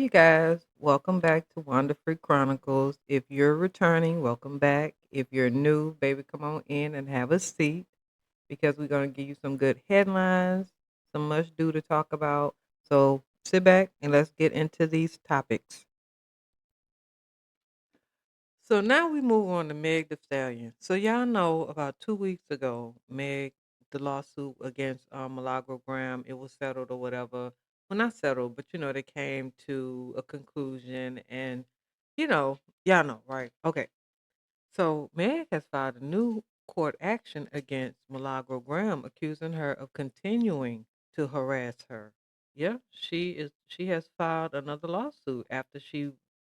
you guys. Welcome back to Wonder Free Chronicles. If you're returning, welcome back. If you're new, baby, come on in and have a seat because we're going to give you some good headlines, some much do to talk about. So sit back and let's get into these topics. So now we move on to Meg the Stallion. So y'all know about 2 weeks ago, Meg, the lawsuit against Milagro Graham, it was settled or whatever. Well, not settled, but they came to a conclusion, and y'all know, right? Okay. So Meg has filed a new court action against Milagro Graham, accusing her of continuing to harass her. Yeah, she has filed another lawsuit after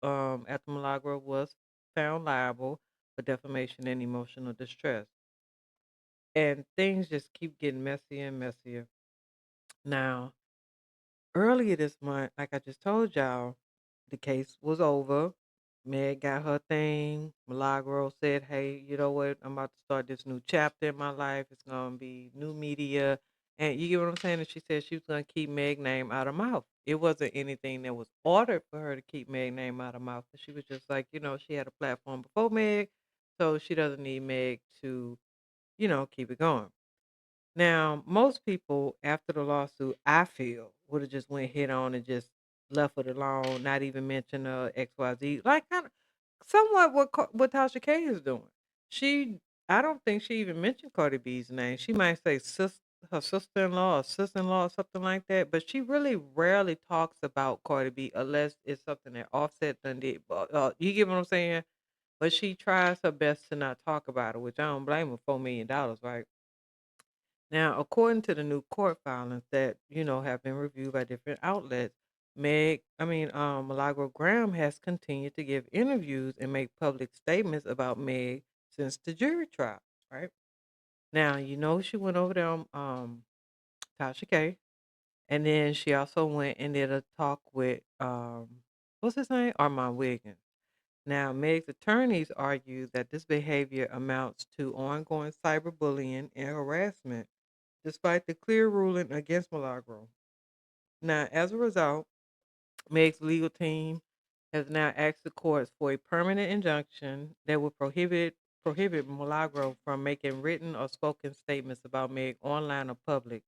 Milagro was found liable for defamation and emotional distress. And things just keep getting messier and messier. Now, earlier this month, like I just told y'all, the case was over. Meg got her thing. Milagro said, "Hey, you know what? I'm about to start this new chapter in my life. It's gonna be new media." And you get what I'm saying? And she said she was gonna keep Meg's name out of mouth. It wasn't anything that was ordered for her to keep Meg's name out of mouth. But she was just like, she had a platform before Meg, so she doesn't need Meg to, keep it going. Now, most people after the lawsuit, I feel, would have just went head on and just left it alone, not even mention XYZ, like kind of somewhat what Tasha K is doing. She, I don't think she even mentioned Cardi B's name. She might say her sister-in-law or sister-in-law or something like that, but she really rarely talks about Cardi B unless it's something that Offset done did. But you get what I'm saying? But she tries her best to not talk about it, which I don't blame her. $4 million, right? Now, according to the new court filings that, have been reviewed by different outlets, Milagro Graham has continued to give interviews and make public statements about Meg since the jury trial, right? Now, she went over there on Tasha K, and then she also went and did a talk with, what's his name? Armand Wiggins. Now, Meg's attorneys argue that this behavior amounts to ongoing cyberbullying and harassment despite the clear ruling against Milagro. Now, as a result, Meg's legal team has now asked the courts for a permanent injunction that would prohibit Milagro from making written or spoken statements about Meg online or public.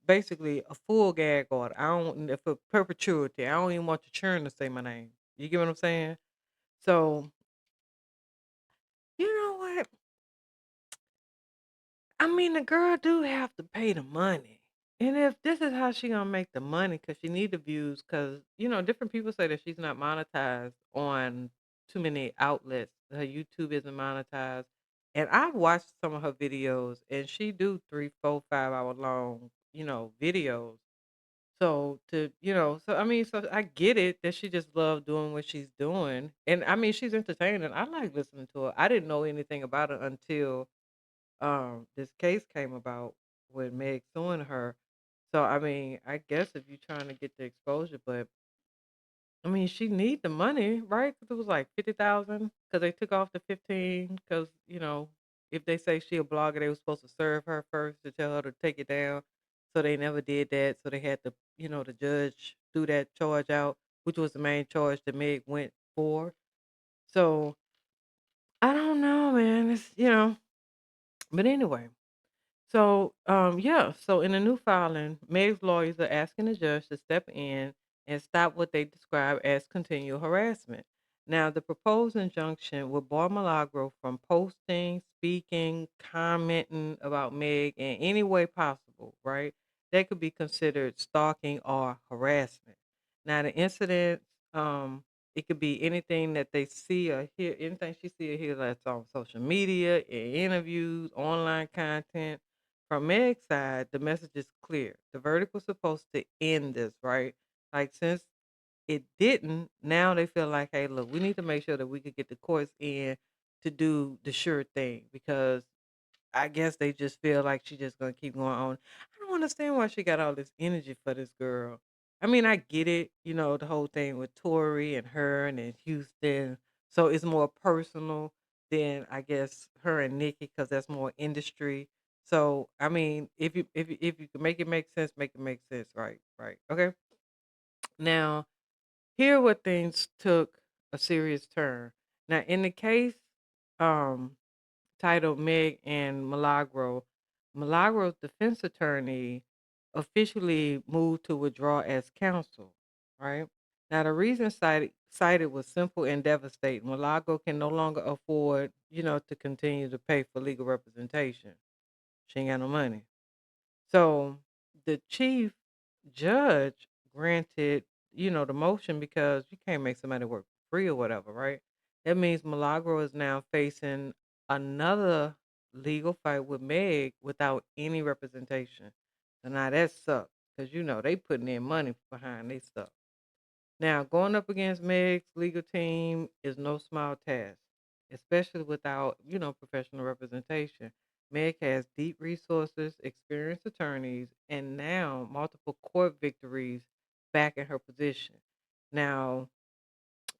Basically a full gag order. I don't for perpetuity. I don't even want your children to say my name. You get what I'm saying? So, you know what? I mean, the girl do have to pay the money. And if this is how she gonna make the money, cause she need the views, cause different people say that she's not monetized on too many outlets. Her YouTube isn't monetized, and I've watched some of her videos, and she do 3, 4, 5 hour long, videos. So I get it that she just loves doing what she's doing, and I mean she's entertaining. I like listening to her. I didn't know anything about her until this case came about with Meg suing her. So I mean, I guess if you're trying to get the exposure, but I mean, she need the money, right? Because it was like 50,000. Because they took off the 15. Because if they say she a blogger, they were supposed to serve her first to tell her to take it down. So they never did that. So they had to, the judge threw that charge out, which was the main charge that Meg went for. So I don't know, man. But anyway. So in a new filing, Meg's lawyers are asking the judge to step in and stop what they describe as continual harassment. Now, the proposed injunction would bar Milagro from posting, speaking, commenting about Meg in any way possible, right? That could be considered stalking or harassment. Now, the incidents, it could be anything that they see or hear, anything she see or hear that's on social media, in interviews, online content from Meg's side, the message is clear. The verdict was supposed to end this, right? Like since it didn't, now they feel like, hey, look, we need to make sure that we could get the courts in to do the sure thing because I guess they just feel like she's just gonna keep going on. I don't understand why she got all this energy for this girl. I mean, I get it, the whole thing with Tori and her and in Houston. So it's more personal than I guess her and Nikki because that's more industry. So I mean, if you can make it make sense, make it make sense, right? Right. Okay. Now here where things took a serious turn. Now, in the case um, titled Meg and Milagro, Milagro's defense attorney officially moved to withdraw as counsel, right? Now, the reason cited was simple and devastating. Milagro can no longer afford, to continue to pay for legal representation. She ain't got no money. So the chief judge granted, the motion because you can't make somebody work for free or whatever, right? That means Milagro is now facing another legal fight with Meg without any representation. So now that sucks because they putting in money behind their stuff. Now, going up against Meg's legal team is no small task, especially without, professional representation. Meg has deep resources, experienced attorneys, and now multiple court victories backing her position. Now,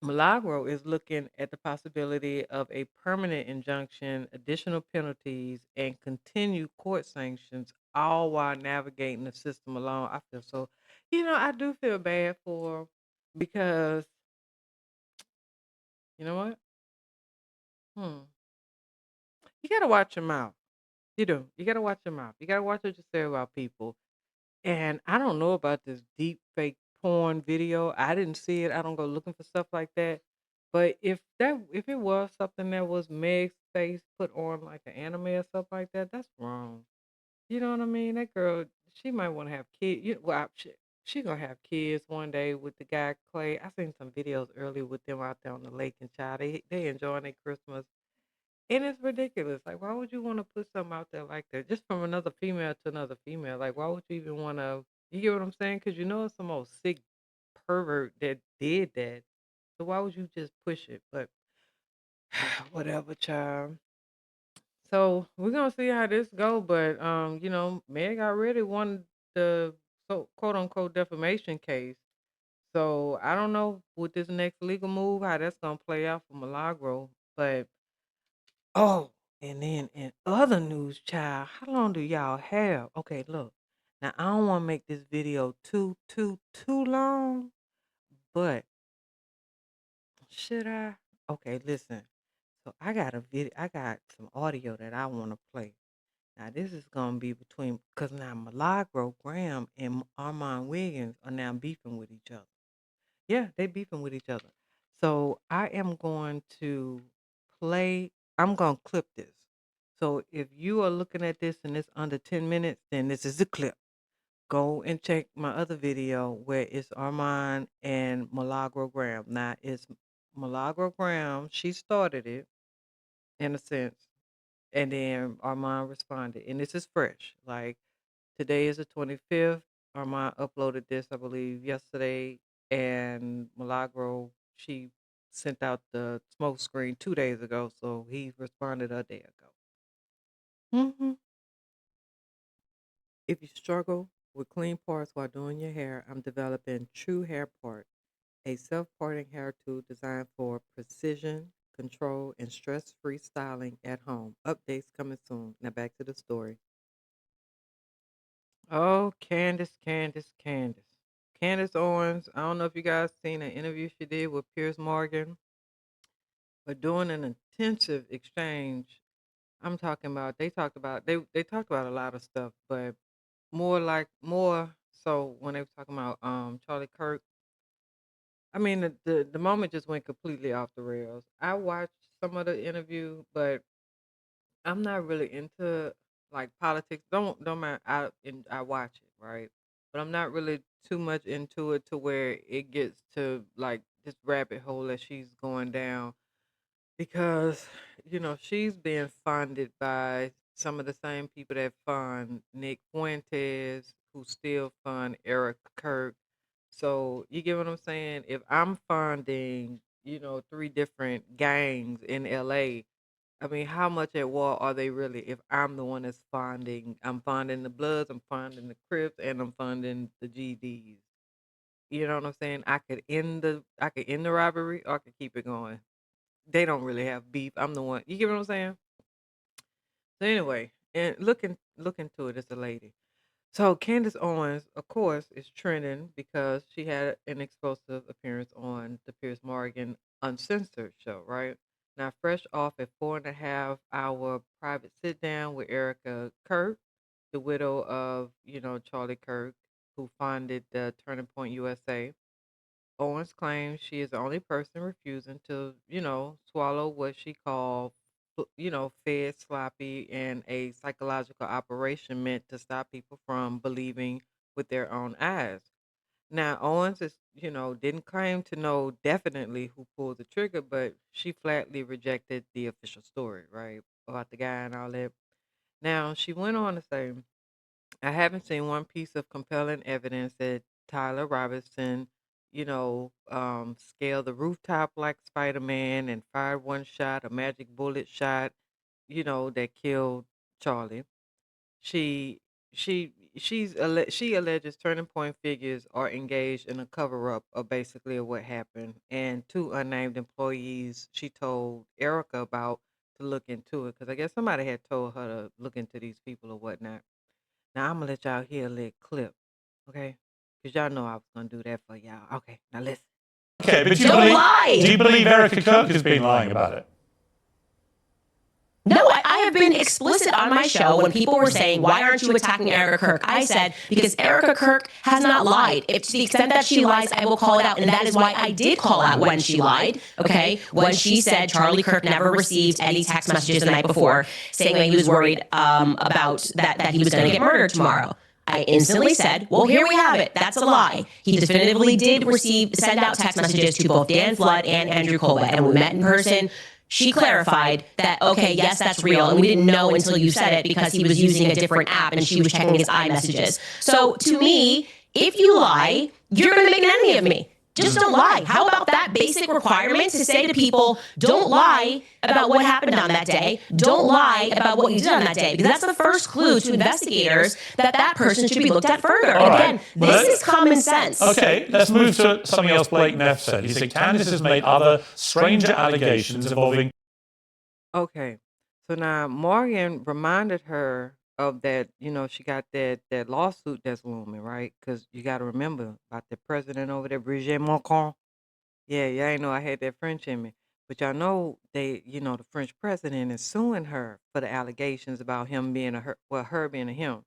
Milagro is looking at the possibility of a permanent injunction, additional penalties, and continued court sanctions, all while navigating the system alone. I feel so, I do feel bad for her because you know what? Hmm. You gotta watch your mouth. You do. You gotta watch your mouth. You gotta watch what you say about people. And I don't know about this deep fake porn video. I didn't see it. I don't go looking for stuff like that. But if it was something that was Meg's face put on like an anime or something like that, that's wrong. You know what I mean? That girl, she might want to have kids. She gonna have kids one day with the guy Clay. I seen some videos earlier with them out there on the lake and child. They enjoying their Christmas. And it's ridiculous. Like, why would you want to put something out there like that? Just from another female to another female. Like, why would you even want to? You get what I'm saying? Because you know it's some old sick pervert that did that. So why would you just push it? But whatever, child. So we're gonna see how this go. But Meg already won the quote unquote defamation case. So I don't know with this next legal move how that's gonna play out for Milagro. But oh, and then in other news, child, how long do y'all have? Okay, look. Now I don't want to make this video too long, but should I? Okay, listen. So I got a video. I got some audio that I want to play. Now this is gonna be between because now Milagro Graham and Armand Wiggins are now beefing with each other. Yeah, they beefing with each other. So I am going to play. I'm gonna clip this. So if you are looking at this and it's under 10 minutes, then this is the clip. Go and check my other video where it's Armand and Milagro Graham. Now it's Milagro Graham. She started it in a sense, and then Armand responded. And this is fresh. Like today is the 25th. Armand uploaded this, I believe, yesterday, and Milagro, she sent out the smoke screen 2 days ago, so he responded a day ago. If you struggle with clean parts while doing your hair, I'm developing True Hair Part, a self-parting hair tool designed for precision, control, and stress-free styling at home. Updates coming soon. Now back to the story. Oh, Candace. Candace Owens. I don't know if you guys seen an interview she did with Piers Morgan, but doing an intensive exchange. I'm talking about they talked about a lot of stuff, but more so when they were talking about Charlie Kirk. I mean the moment just went completely off the rails. I watched some of the interview, but I'm not really into like politics. Don't mind. I watch it, right? But I'm not really too much into it to where it gets to like this rabbit hole that she's going down because she's being funded by some of the same people that fund Nick Fuentes, who still fund Eric Kirk. So you get what I'm saying? If I'm funding, three different gangs in LA, I mean, how much at war are they really if I'm the one that's funding? I'm funding the Bloods, I'm funding the Crips, and I'm funding the GDs. You know what I'm saying? I could end the robbery or I could keep it going. They don't really have beef. I'm the one. You get what I'm saying? So anyway, and look into it. It's a lady. So Candace Owens, of course, is trending because she had an explosive appearance on the Piers Morgan Uncensored show, right? Now, fresh off a 4.5 hour private sit down with Erica Kirk, the widow of, Charlie Kirk, who founded the Turning Point USA. Owens claims she is the only person refusing to, swallow what she called, fed sloppy and a psychological operation meant to stop people from believing with their own eyes. Now, Owens didn't claim to know definitely who pulled the trigger, but she flatly rejected the official story, right? About the guy and all that. Now, she went on to say, I haven't seen one piece of compelling evidence that Tyler Robinson, scaled the rooftop like Spider Man and fired one shot, a magic bullet shot, that killed Charlie. She she alleges Turning Point figures are engaged in a cover up of basically of what happened, and two unnamed employees she told Erica about to look into it because I guess somebody had told her to look into these people or whatnot. Now I'm gonna let y'all hear a little clip, okay? Cause y'all know I was gonna do that for y'all. Okay, now listen. Okay, but do you believe Erica Kirk has been lying about it? No, I have been explicit on my show when people were saying, why aren't you attacking Erica Kirk? I said, because Erica Kirk has not lied. If to the extent that she lies, I will call it out. And that is why I did call out when she lied, okay? When she said Charlie Kirk never received any text messages the night before saying that he was worried about that he was going to get murdered tomorrow. I instantly said, well, here we have it. That's a lie. He definitively did send out text messages to both Dan Flood and Andrew Colbert, and we met in person. She clarified that, okay, yes, that's real, and we didn't know until you said it because he was using a different app and she was checking his iMessages. So to me, if you lie, you're going to make an enemy of me. Just don't lie. How about that basic requirement to say to people, don't lie about what happened on that day. Don't lie about what you did on that day. Because that's the first clue to investigators that that person should be looked at further. All right. Again, this is common sense. Okay, let's move to something else Blake Neff said. He said Candace has made other stranger allegations involving... Okay. So now Morgan reminded her of that, she got that lawsuit that's looming, right? Because you got to remember about the president over there, Brigitte Macron. Yeah, yeah, I know I had that French in me. But y'all know the French president is suing her for the allegations about him being a her, well, her being a him.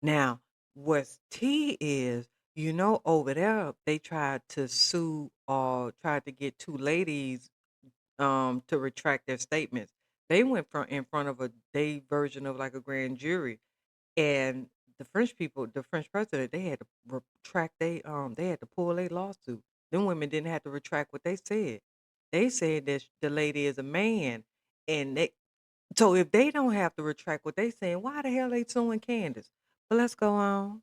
Now, what's T is, over there, they tried to sue or tried to get two ladies to retract their statements. They went in front of a day version of like a grand jury, and the French people, the French president, they had to retract they had to pull a lawsuit. Them women didn't have to retract what they said. They said that the lady is a man, and so if they don't have to retract what they saying, why the hell they suing Candace? But let's go on.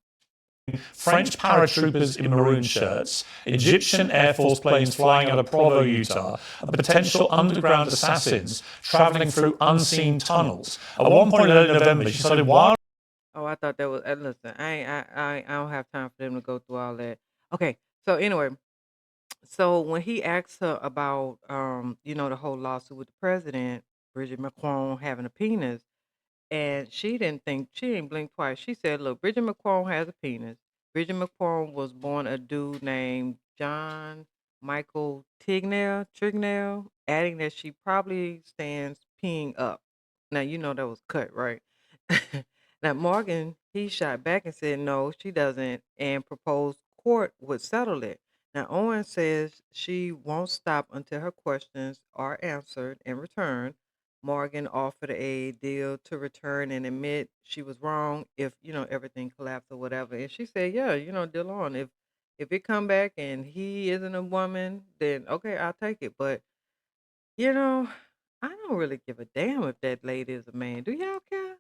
French paratroopers in maroon shirts, Egyptian Air Force planes flying out of Provo, Utah, and potential underground assassins traveling through unseen tunnels. At one point in early November, she started wild... Oh, I thought that was. Listen, I don't have time for them to go through all that. Okay, so anyway, so when he asked her about, the whole lawsuit with the president, Bridget Macron having a penis, and she didn't blink twice. She said, "Look, Bridget Macron has a penis. Bridget Macron was born a dude named John Michael Trignell, adding that she probably stands peeing up. Now you know that was cut, right?" Now Morgan, he shot back and said, "No, she doesn't," and proposed court would settle it. Now Owen says she won't stop until her questions are answered in return. Morgan offered a deal to return and admit she was wrong if, everything collapsed or whatever. And she said, yeah, deal on. If it come back and he isn't a woman, then okay, I'll take it. But, you know, I don't really give a damn if that lady is a man. Do y'all care?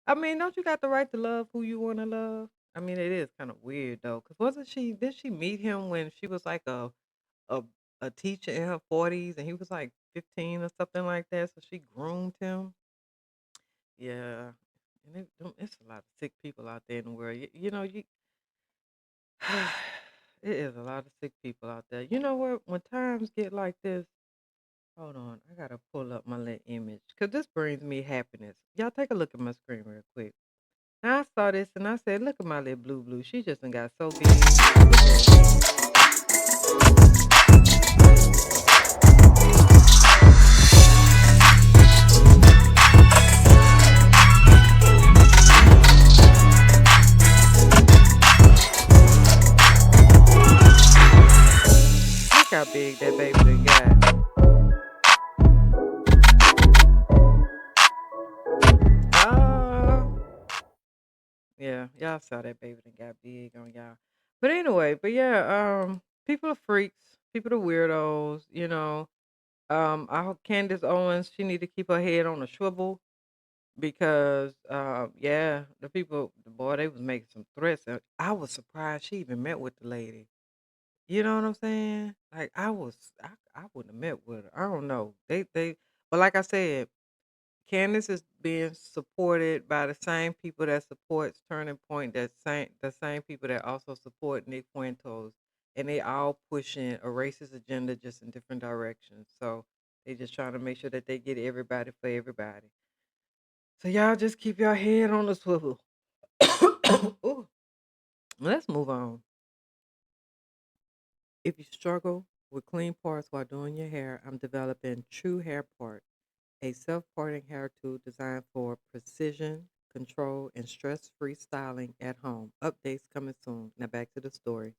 I mean, don't you got the right to love who you want to love? I mean, it is kind of weird though, because did she meet him when she was like a a teacher in her 40s and he was like 15 or something like that, so she groomed him. Yeah. And it's a lot of sick people out there in the world. It is a lot of sick people out there. You know what? When times get like this, hold on, I gotta pull up my little image because this brings me happiness. Y'all take a look at my screen real quick. And I saw this and I said, look at my little blue blue. She just done got so big. Look at her. Look how big that baby done got. Oh, yeah. Y'all saw that baby done got big on y'all. But anyway, but yeah, people are freaks. People are weirdos, you know. I hope Candace Owens, she need to keep her head on a swivel because yeah, the boy, they was making some threats. And I was surprised she even met with the lady. You know what I'm saying? Like I wouldn't have met with her. I don't know. But like I said, Candace is being supported by the same people that supports Turning Point, the same people that also support Nick Fuentos, and they all pushing a racist agenda just in different directions. So they just trying to make sure that they get everybody for everybody. So y'all just keep your head on the swivel. Ooh, let's move on. If you struggle with clean parts while doing your hair, I'm developing True Hair Part, a self-parting hair tool designed for precision, control, and stress-free styling at home. Updates coming soon. Now back to the story.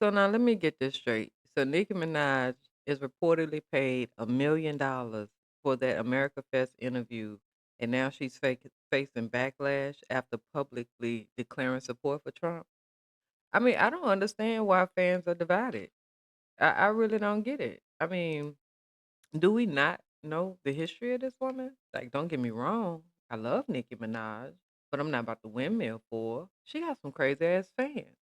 So now let me get this straight. So Nicki Minaj is reportedly paid $1 million for that America Fest interview, and now she's facing backlash after publicly declaring support for Trump. I mean, I don't understand why fans are divided. I really don't get it. I mean, do we not know the history of this woman? Like, don't get me wrong. I love Nicki Minaj, but I'm not about to windmill for her. She got some crazy ass fans.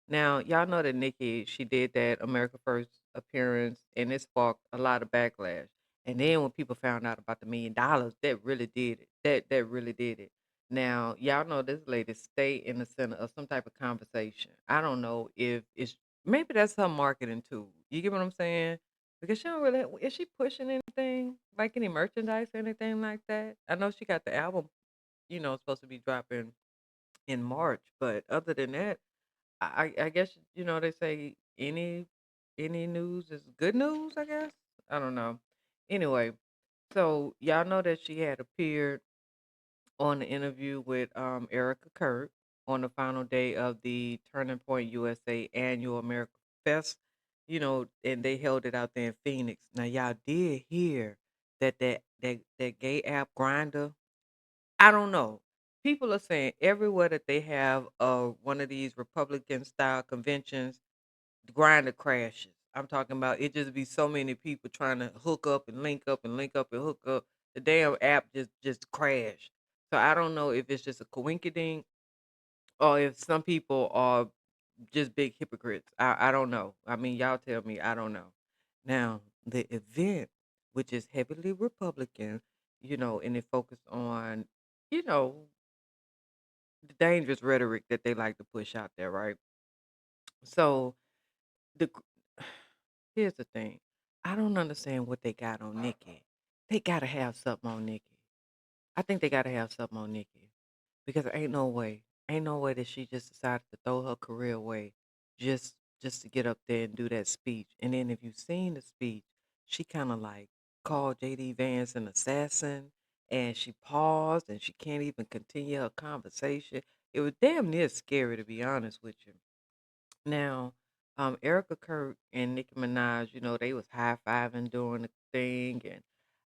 Now, y'all know that Nicki, she did that America First appearance, and it sparked a lot of backlash. And then when people found out about the $1 million, that really did it. That really did it. Now, y'all know this lady stay in the center of some type of conversation. I don't know if it's maybe that's her marketing tool. You get what I'm saying? Because she don't really is she pushing anything like any merchandise or anything like that? I know she got the album, supposed to be dropping in March, but other than that, I guess they say any news is good news. I guess I don't know. Anyway, so y'all know that she had appeared on the interview with Erica Kirk on the final day of the Turning Point USA annual America Fest. And they held it out there in Phoenix. Now y'all did hear that gay app Grinder. I don't know. People are saying everywhere that they have one of these Republican style conventions, the grinder crashes. I'm talking about it just be so many people trying to hook up and link up and link up and hook up. The damn app just crashed. So I don't know if it's just a coincidence or if some people are just big hypocrites. I don't know. I mean, y'all tell me. I don't know. Now the event, which is heavily Republican, and it focused on, you know, the dangerous rhetoric that they like to push out there, right? So the here's the thing. I don't understand what they got on Nikki. They gotta have something on Nikki. I think they gotta have something on Nikki. Because ain't no way that she just decided to throw her career away just just to get up there and do that speech. And then if you've seen the speech, she kind of like called JD Vance an assassin and she paused and she can't even continue her conversation. It was damn near scary to be honest with you. Now, Erica Kirk and Nicki Minaj, they was high fiving during the thing, and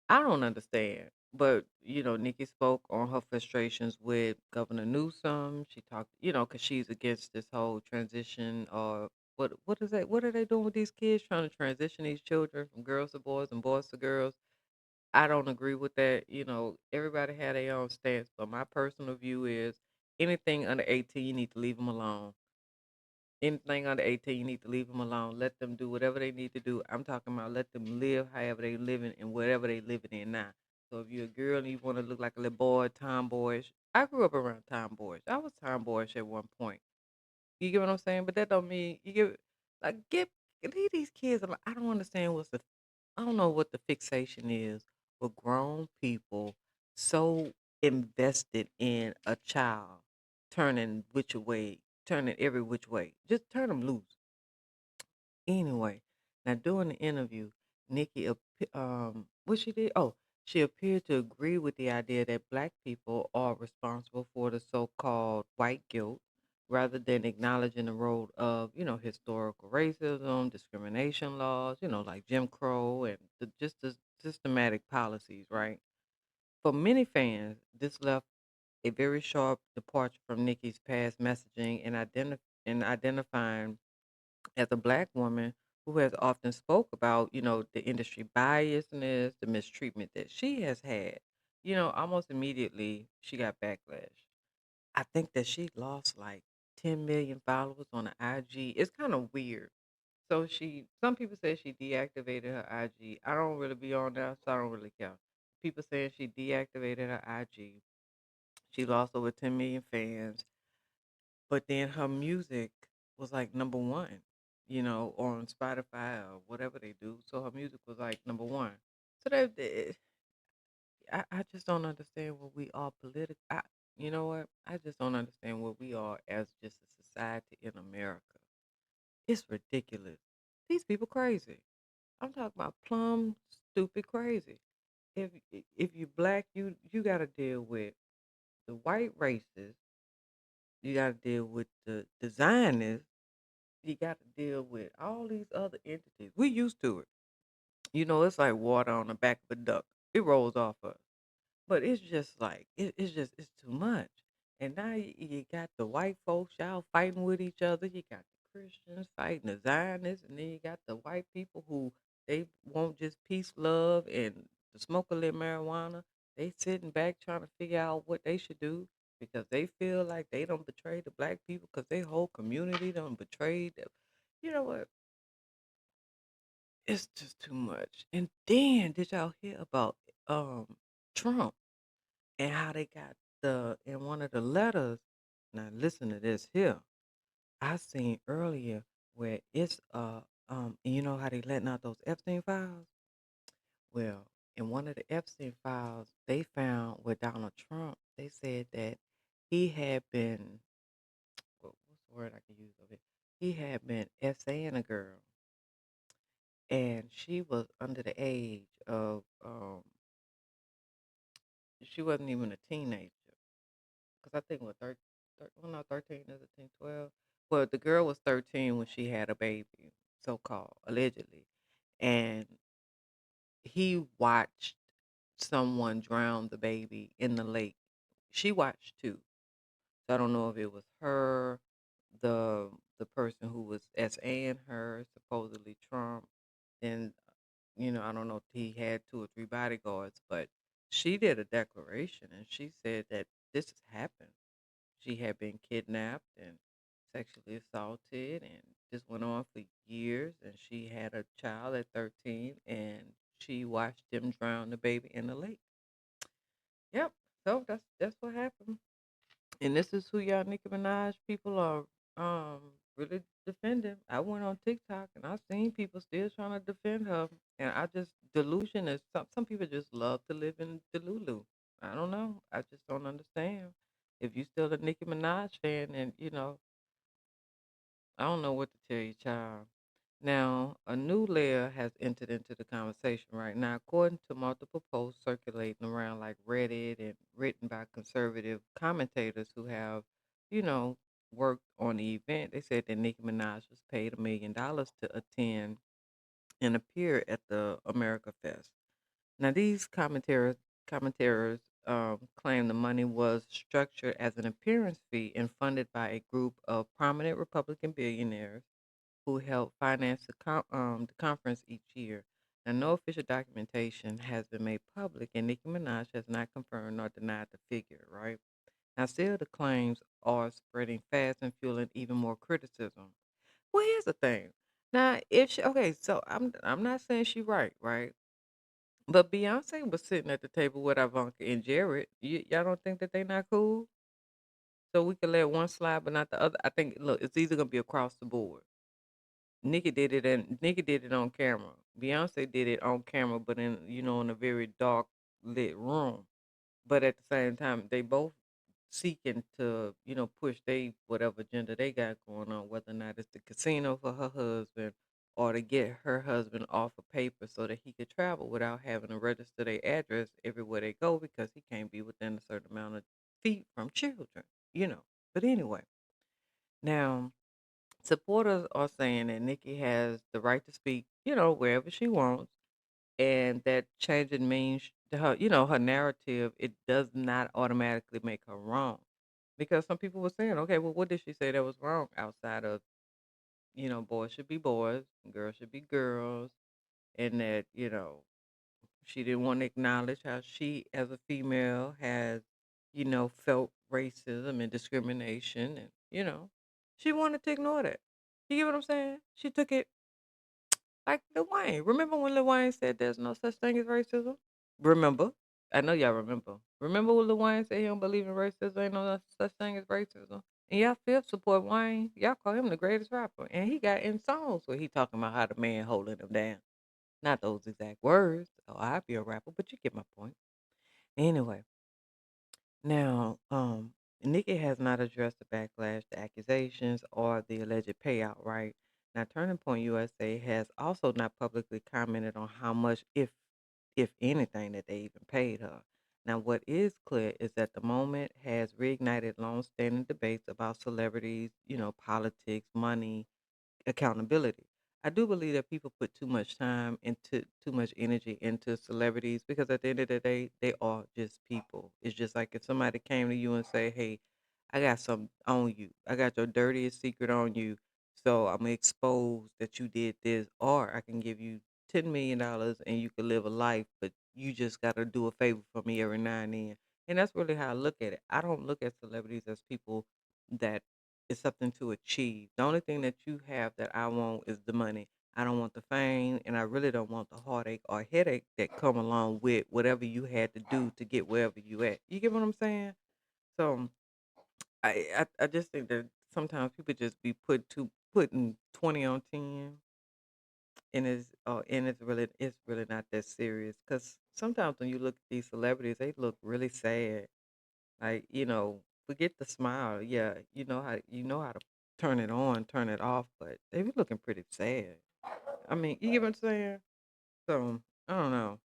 I don't understand. But Nicki spoke on her frustrations with Governor Newsom. She talked, because she's against this whole transition or what is that? What are they doing with these kids trying to transition these children from girls to boys and boys to girls? I don't agree with that. Everybody had their own stance, but my personal view is anything under 18, you need to leave them alone. Anything under 18, you need to leave them alone. Let them do whatever they need to do. I'm talking about let them live however they living and whatever they living in now. So if you're a girl and you want to look like a little boy, tomboyish. I grew up around tomboyish. I was tomboyish at one point. You get what I'm saying? But that don't mean you get like leave these kids alone. I don't understand I don't know what the fixation is with grown people so invested in a child turning every which way. Just turn them loose. Anyway, now during the interview, what she did? Oh, she appeared to agree with the idea that black people are responsible for the so-called white guilt, rather than acknowledging the role of historical racism, discrimination laws, like Jim Crow and just the systematic policies, right? For many fans, this left a very sharp departure from Nicki's past messaging and identifying as a black woman who has often spoke about, the industry biasness, the mistreatment that she has had. Almost immediately she got backlash. I think that she lost like 10 million followers on the IG. It's kind of weird. So some people say she deactivated her IG. I don't really be on there, so I don't really care. People saying she deactivated her IG. She lost over 10 million fans, but then her music was like number one, on Spotify or whatever they do. So her music was like number one. So I just don't understand what we are political. You know what? I just don't understand what we are as just a society in America. It's ridiculous. These people crazy. I'm talking about plumb stupid crazy. If you black, you got to deal with the white racists. You got to deal with the Zionists. You got to deal with all these other entities. We used to it. It's like water on the back of a duck. It rolls off us. But it's just like it's too much. And now you got the white folks, y'all fighting with each other. You got the Christians fighting the Zionists, and then you got the white people who they want just peace, love, and to smoke a little marijuana. They sitting back trying to figure out what they should do because they feel like they don't betray the black people because their whole community don't betray them. You know what? It's just too much. And then did y'all hear about um Trump? And how they got in one of the letters. Now listen to this here. I seen earlier where it's and you know how they letting out those Epstein files? Well, in one of the Epstein files, they found with Donald Trump, they said that he had been what's the word I can use of it? He had been essaying a girl and she was under the age of she wasn't even a teenager. Because I think what well, no, 13 is a teen, 12. Well, the girl was 13 when she had a baby, so called allegedly, and he watched someone drown the baby in the lake. She watched too, so I don't know if it was her, the the person who was SAing her, supposedly Trump, and I don't know if he had 2 or 3 bodyguards, but she did a declaration and she said that this has happened. She had been kidnapped and sexually assaulted, and this went on for years. And she had a child at 13, and she watched them drown the baby in the lake. Yep. So that's what happened. And this is who y'all Nicki Minaj people are really defending. I went on TikTok and I seen people still trying to defend her. And I just delusion is some people just love to live in Delulu. I don't know. I just don't understand. If you still a Nicki Minaj fan, and I don't know what to tell you, child. Now, a new layer has entered into the conversation right now, according to multiple posts circulating around like Reddit and written by conservative commentators who have, you know, worked on the event. They said that Nicki Minaj was paid $1 million to attend and appear at the America Fest. Now, these commentators claim the money was structured as an appearance fee and funded by a group of prominent Republican billionaires who help finance the conference each year. Now, no official documentation has been made public, and Nicki Minaj has not confirmed nor denied the figure, right? Now, still, the claims are spreading fast and fueling even more criticism. Well, here's the thing. Now, if she, okay, so I'm not saying she right? But Beyonce was sitting at the table with Ivanka and Jared. Y'all don't think that they not cool? So we can let one slide, but not the other. I think look, it's either gonna be across the board. Nikki did it on camera. Beyonce did it on camera, but in a very dark lit room. but at the same time, they both seeking to, push they whatever agenda they got going on, whether or not it's the casino for her husband or to get her husband off of paper so that he could travel without having to register their address everywhere they go because he can't be within a certain amount of feet from children, you know. But anyway, now supporters are saying that Nikki has the right to speak, wherever she wants, and that changing means to her, her narrative, it does not automatically make her wrong. Because some people were saying, okay, well, what did she say that was wrong outside of, boys should be boys, girls should be girls, and that, she didn't want to acknowledge how she, as a female, has, felt racism and discrimination, and she wanted to ignore that. You get what I'm saying? She took it like Lil Wayne. Remember when Lil Wayne said there's no such thing as racism? Remember? I know y'all remember. Remember when Lil Wayne said he don't believe in racism? Ain't no such thing as racism. And y'all fifth support Wayne. Y'all call him the greatest rapper. And he got in songs where he talking about how the man holding him down. Not those exact words. Oh, I'd be a rapper, but you get my point. Anyway, now, Nikki has not addressed the backlash, the accusations, or the alleged payout, right? Now, Turning Point USA has also not publicly commented on how much, if anything, that they even paid her. Now, what is clear is that the moment has reignited long-standing debates about celebrities, politics, money, accountability. I do believe that people put too much time into too much energy into celebrities because at the end of the day, they are just people. It's just like if somebody came to you and say, "Hey, I got something on you. I got your dirtiest secret on you. So I'm gonna expose that you did this, or I can give you $10 million and you can live a life, but you just gotta do a favor for me every now and then." And that's really how I look at it. I don't look at celebrities as people that it's something to achieve. The only thing that you have that I want is the money. I don't want the fame, and I really don't want the heartache or headache that come along with whatever you had to do to get wherever you at. You get what I'm saying? So I just think that sometimes people just be putting 20 on 10, and it's really not that serious. Cause sometimes when you look at these celebrities, they look really sad. Like, forget the smile. Yeah, you know how to turn it on, turn it off, but they be looking pretty sad. I mean, you get what I'm saying? So I don't know.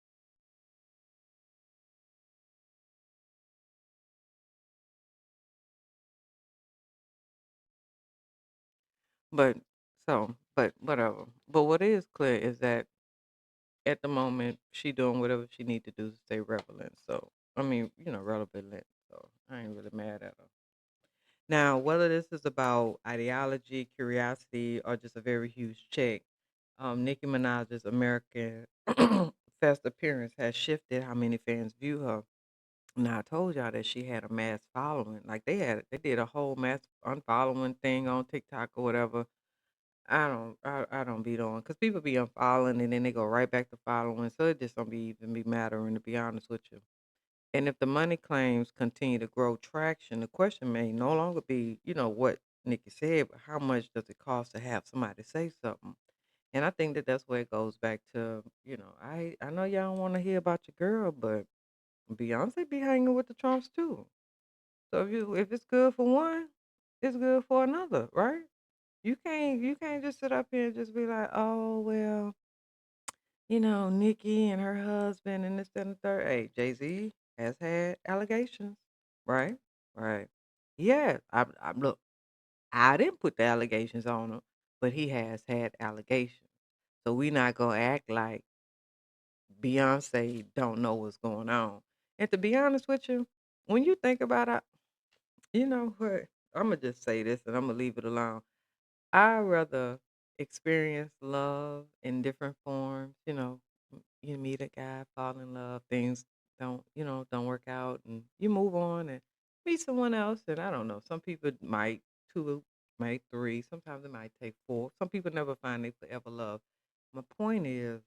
But but whatever. But what is clear is that at the moment she doing whatever she need to do to stay relevant. So I mean, relevant. So I ain't really mad at her. Now, whether this is about ideology, curiosity, or just a very huge check, Nicki Minaj's American Fest appearance has shifted how many fans view her. Now, I told y'all that she had a mass following. Like they did a whole mass unfollowing thing on TikTok or whatever. I don't be doing because people be unfollowing and then they go right back to following. So it just don't be even be mattering to be honest with you. And if the money claims continue to grow traction, the question may no longer be, what Nikki said, but how much does it cost to have somebody say something? And I think that that's where it goes back to, I know y'all don't want to hear about your girl, but Beyonce be hanging with the Trumps too. So if it's good for one, it's good for another, right? You can't just sit up here and just be like, oh well, Nikki and her husband and this, that, and the third. Hey, Jay-Z has had allegations, right? Right. Yeah. Look, I didn't put the allegations on him, but he has had allegations. So we not gonna act like Beyonce don't know what's going on. And to be honest with you, when you think about it, you know what? I'm gonna just say this and I'm gonna leave it alone. I rather experience love in different forms. You meet a guy, fall in love, things don't work out, and you move on and meet someone else. And I don't know, some people might two, might three, sometimes it might take four. Some people never find their forever love. My point is,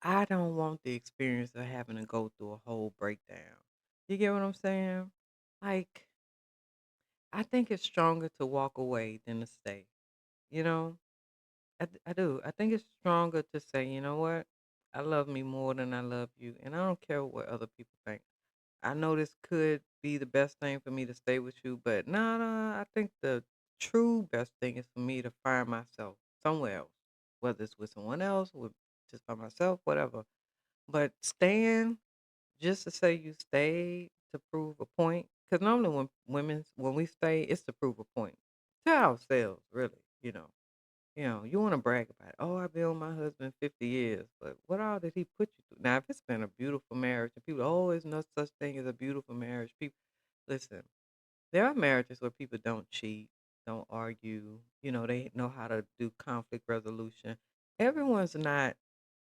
I don't want the experience of having to go through a whole breakdown. You get what I'm saying? Like, I think it's stronger to walk away than to stay. You know? I do. I think it's stronger to say, you know what? I love me more than I love you, and I don't care what other people think. I know this could be the best thing for me to stay with you, but nah, I think the true best thing is for me to find myself somewhere else, whether it's with someone else, with just by myself, whatever. But staying just to say you stayed to prove a point, because normally when we stay, it's to prove a point to ourselves, really. You want to brag about it. Oh, I've been with my husband 50 years, but what all did he put you through? Now, if it's been a beautiful marriage, and people, oh, there's no such thing as a beautiful marriage. People, listen, there are marriages where people don't cheat, don't argue. They know how to do conflict resolution. Everyone's not,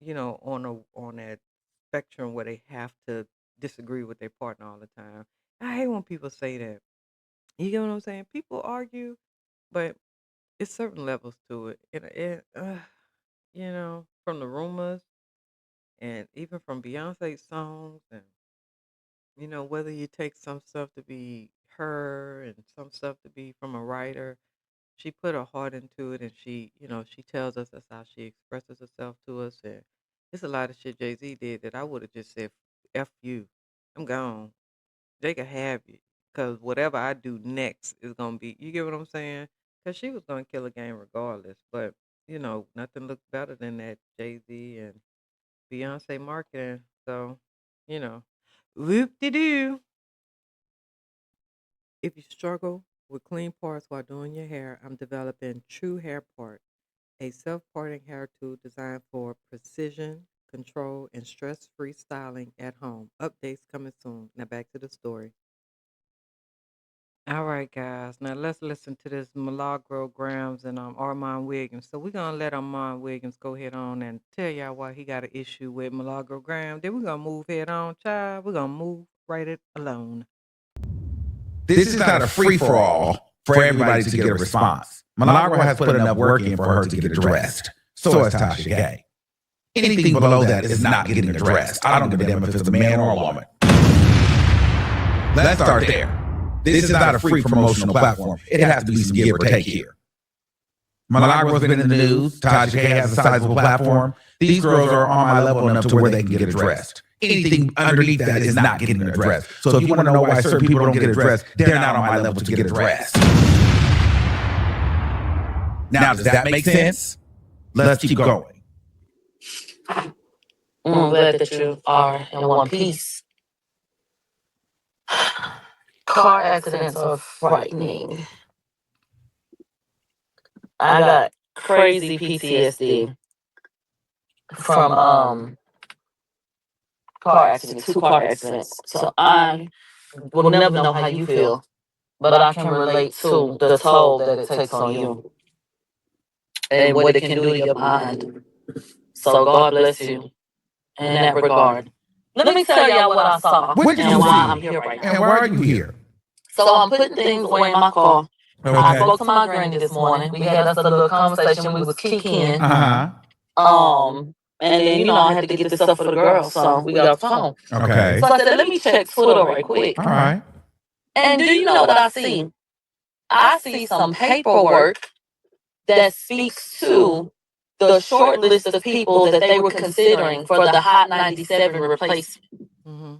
on that spectrum where they have to disagree with their partner all the time. I hate when people say that. You get what I'm saying? People argue, but it's certain levels to it. From the rumors and even from Beyonce's songs, and whether you take some stuff to be her and some stuff to be from a writer, she put her heart into it, and she tells us that's how she expresses herself to us. And it's a lot of shit Jay-Z did that I would have just said, F you, I'm gone. They could have you, because whatever I do next is gonna be. You get what I'm saying? Because she was gonna kill a game regardless. But nothing looks better than that Jay Z and Beyonce marketing. So, you know, whoop de doo. If you struggle with clean parts while doing your hair, I'm developing True Hair Part, a self-parting hair tool designed for precision, control, and stress-free styling at home. Updates coming soon. Now back to the story. All right, guys. Now let's listen to this Milagro Grams and Armand Wiggins. So we're gonna let Armand Wiggins go ahead on and tell y'all why he got an issue with Milagro Graham. Then we're gonna move head on, child. We're gonna move right it alone. This is not a free-for-all for everybody to get a response. Milagro has put enough work in for her to get addressed. So has Tasha Gay. Anything below that is not getting addressed. I don't give a damn if it's a man or a woman. Let's start there. This is not a free promotional platform. It has to be some give or take here. Milagro's been in the news. Tasha Gay has a sizable platform. These girls are on my level enough to where they can get addressed. Anything underneath that is not getting addressed. So if you want to know why certain people don't get addressed, they're not on my level to get addressed. Now, does that make sense? Let's keep going. I'm glad that you are in one piece. Car accidents are frightening. I got crazy PTSD from car accidents, 2 car accidents. So I will never know how you feel, but I can relate to the toll that it takes on you and what it can do to your mind. So God bless you in that regard. Let me tell y'all what I saw What did and you why see? I'm here right now. And why are you here? So I'm putting things away in my car. I spoke to my granny this morning. We had us a little conversation. We was kicking. And then, I had to get this stuff for the girls, so we got off the phone. Okay. So I said, let me check Twitter right quick. All right. And do you know what I see? I see some paperwork that speaks to the short list of people that they were considering for the Hot 97 replacement. Mm-hmm.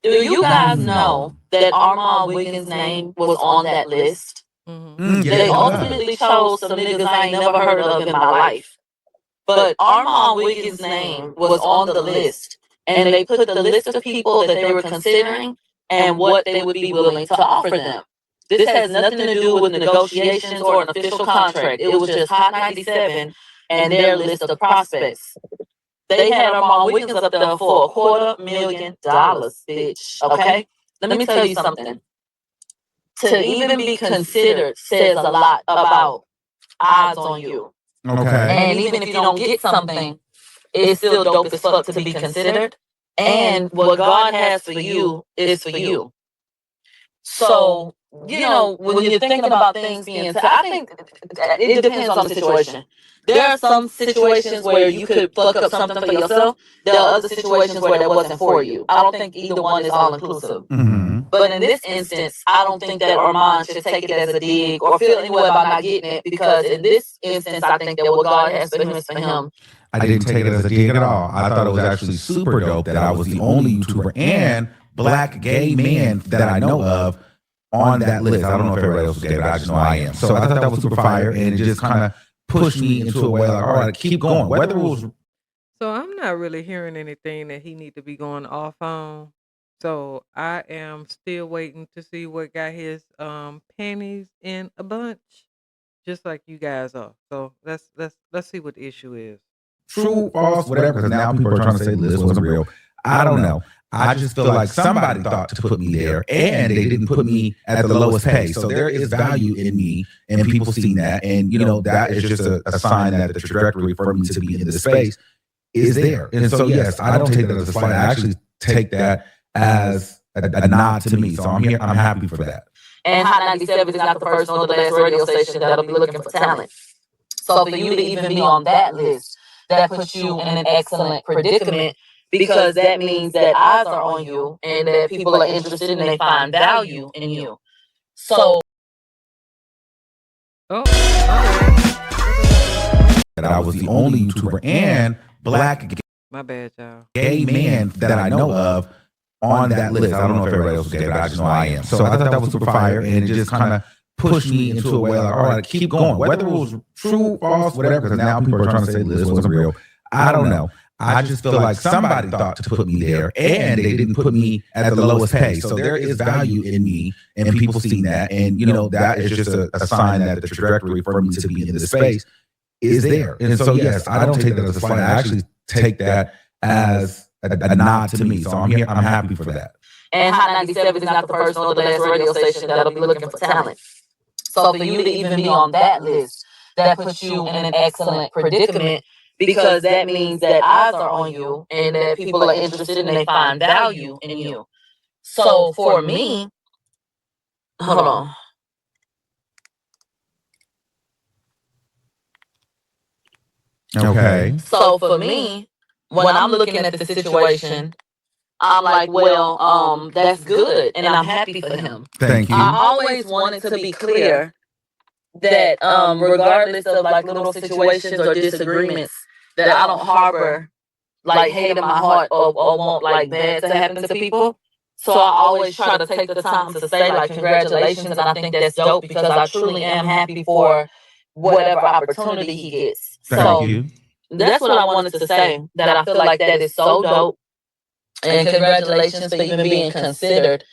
Do you guys know that Armand Wiggins' name was on that list? Mm-hmm. They ultimately chose some niggas I ain't never heard of in my life. But Armand Wiggins' name was on the list, and they put the list of people that they were considering and what they would be willing to offer them. This has nothing to do with negotiations or an official contract. It was just Hot 97 and their list of prospects. They had Armand Wiggins up there for $250,000, bitch. Okay? Let me tell you something. To even be considered says a lot about odds on you. Okay. And even if you don't get something, it's still dope as fuck to be considered. And what God has for you is for you. So, when you're thinking about things being said, I think it depends on the situation. There are some situations where you could fuck up something for yourself. There are other situations where that wasn't for you. I don't think either one is all inclusive. Mm-hmm. But in this instance, I don't think that Armand should take it as a dig or feel any way about not getting it, because in this instance, I think that what God has for him is for him. I didn't take it as a dig at all. I thought it was actually super dope that I was the only YouTuber and black gay men that I know of on that list. I don't know if everybody else was gay, but I just know I am. So I thought that was super fire, and it just kind of pushed me into a way like, all right, keep going. Whether it was So I'm not really hearing anything that he need to be going off on. So I am still waiting to see what got his panties in a bunch, just like you guys are. So let's see what the issue is. true, false, whatever, because now people are trying to say the list wasn't real. I don't know. I just feel like somebody thought to put me there, and they didn't put me at the lowest pay. So there is value in me, and people seeing that, and that is just a sign that the trajectory for me to be in this space is there. And so yes, I don't take that as a slight. I actually take that as a nod to me. So I'm here. I'm happy for that. And Hot 97 is not the first or the last radio station that'll be looking for talent. So for you to even be on that list, that puts you in an excellent predicament, because that means that eyes are on you and that people are interested and they find value in you. So Oh, my That I was the only YouTuber and black bad, y'all. gay man that I know of on that list. I don't know if everybody else was gay, but I just know I am. So I thought that was super fire, and it just kind of pushed me into a way like, all right, keep going. Whether it was true, false, whatever, because now people are trying to say the list wasn't real. I don't know. I just feel like somebody thought to put me there, and they didn't put me at the lowest pay. So there is value in me, and people seeing that, and that is just a sign that the trajectory for me to be in this space is there. And so yes, I don't take that as a slight. I actually take that as a nod to me. So I'm here. I'm happy for that. And Hot 97 is not the first or the last radio station that'll be looking for talent. So for you to even be on that list, that puts you in an excellent predicament, because that means that eyes are on you and that people are interested and they find value in you. So for me, hold on. Okay. So for me, when I'm looking at the situation, I'm like, well, that's good, and I'm happy for him. Thank you. I always wanted to be clear that regardless of like little situations or disagreements, that I don't harbor like hate in my heart or want like bad to happen to people. So I always try to take the time to say like congratulations, and I think that's dope, because I truly am happy for whatever opportunity he gets. Thank you. That's what I wanted to say, that I feel like that is so dope, and congratulations for even being considered.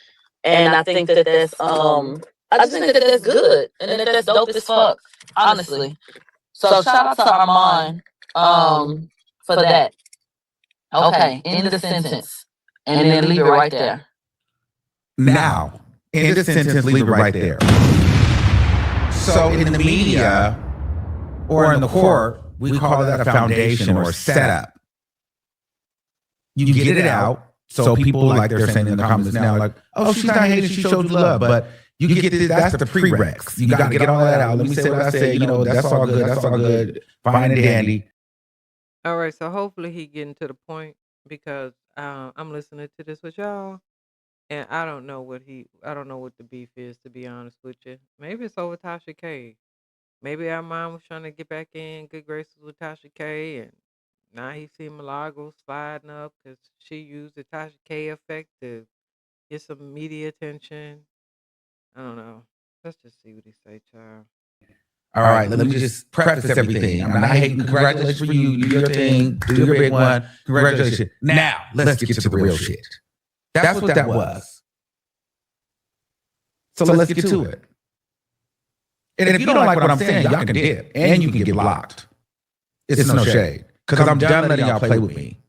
And I think that that's I just think that that's good, and that that's dope as fuck, honestly. So shout out to Armand for that. Okay, end of the sentence, and then leave it right there. Now, in this sentence, leave it right there. So in the media or in the court, we call that a foundation or setup. You get it out, so people, like they're saying in the comments now, like, oh, she's not hating, she showed you love. But you get this, that's the prereqs. You got to get all that out. Let me say what I say. That's all good. That's all good. Fine and dandy. All right, so hopefully he getting to the point, because I'm listening to this with y'all, and I don't know what the beef is, to be honest with you. Maybe it's over Tasha K. Maybe our mom was trying to get back in good graces with Tasha K, and now he see Milagro sliding up because she used the Tasha K effect to get some media attention. I don't know. Let's just see what he say, child. All right, let me just preface everything. I'm not hating. Congratulations for you. Do your thing. Do your big one. Congratulations. Now, let's get to the real shit. That's what that was. So let's get to it. And if you don't like what I'm saying, y'all can dip. And you can get blocked. It's no shade. Because I'm done letting y'all play with me.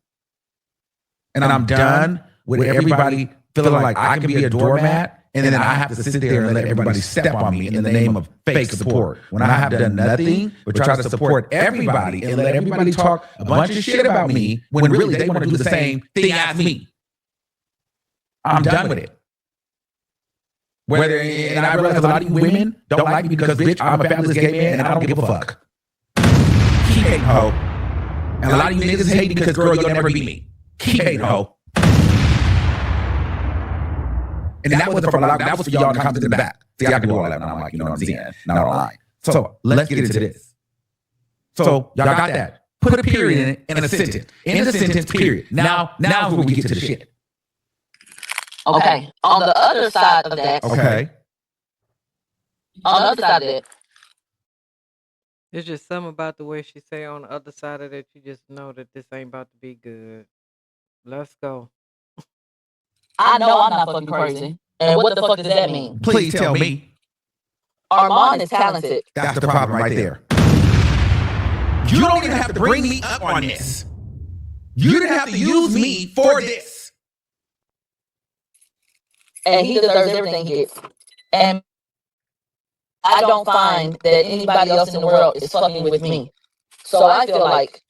And I'm done with everybody feeling like I can be a doormat, and then I have to sit there and let everybody step on me in the name of fake support. When I have done nothing but try to support everybody and let everybody talk a bunch of shit about me, when really they want to do the same thing as me. I'm done with it. And I realize a lot of you women don't like me because, bitch, I'm a fabulous gay man and I don't give a fuck. Keep hating, ho. And a lot of you niggas hate because, girl, you'll never be me. Keep hating, ho. And that was for a lot. That was for y'all in the comments in the back. See, I can do all that now. I'm like, you know what I'm saying? Not online. So let's get into this. So y'all got that. Put a period in it and a sentence. In the sentence, period. Now is where we get to the shit. Okay. On the other side of that. Okay. On the other side of that. It's just something about the way she say on the other side of that. You just know that this ain't about to be good. Let's go. I know I'm not fucking crazy. And what the fuck does that mean? Please tell me. Armand is talented. That's the problem right there. You don't even have to bring me up on this. You didn't have to use me for this. And he deserves everything he gets. And I don't find that anybody else in the world is fucking with me. So I feel like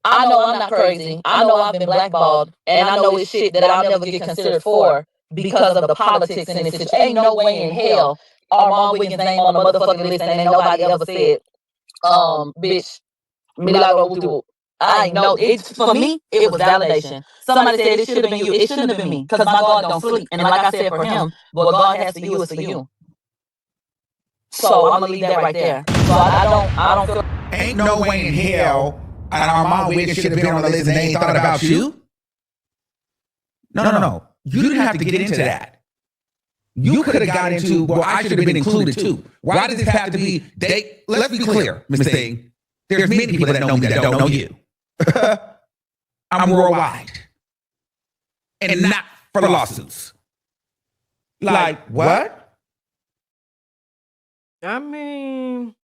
I know I'm not crazy. I know I've been blackballed, and I know it's shit that I'll never get considered for because of the politics in this situation. Ain't no way in hell Armand Wiggins' name on the motherfucking list, and ain't nobody ever said, bitch, milagro. I know it's for me. It was validation. Somebody said it should have been you. It shouldn't have been me because my God don't sleep. And like I said, for him, what God has for you is for you. So I'm gonna leave that right there. So I don't feel. Ain't no way in hell and Armand Wiggins should have been on the list and they ain't thought about you. No. You didn't have to get into that. You could have got into, well, I should have been included too. Why does it have to be, let's be clear, Ms. Thing. There's many people that know me that don't know you. I'm worldwide. And not for lawsuits. Like, what? I mean,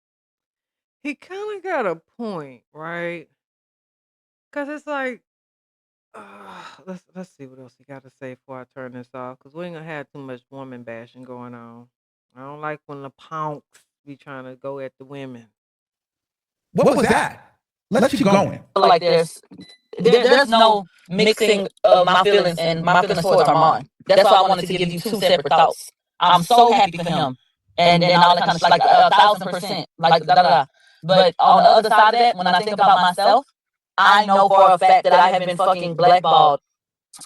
he kind of got a point, right? Because it's like, let's see what else he got to say before I turn this off. Because we ain't gonna have too much woman bashing going on. I don't like when the punks be trying to go at the women. What was that? Let's keep going. Like there's no mixing of my feelings and my feelings towards Armand. That's why I wanted to give you two separate thoughts. I'm so happy for him, and then all that kind of like 1,000%, like da da da. But on the other side of that, when I think about myself, I know for a fact that I have been fucking blackballed,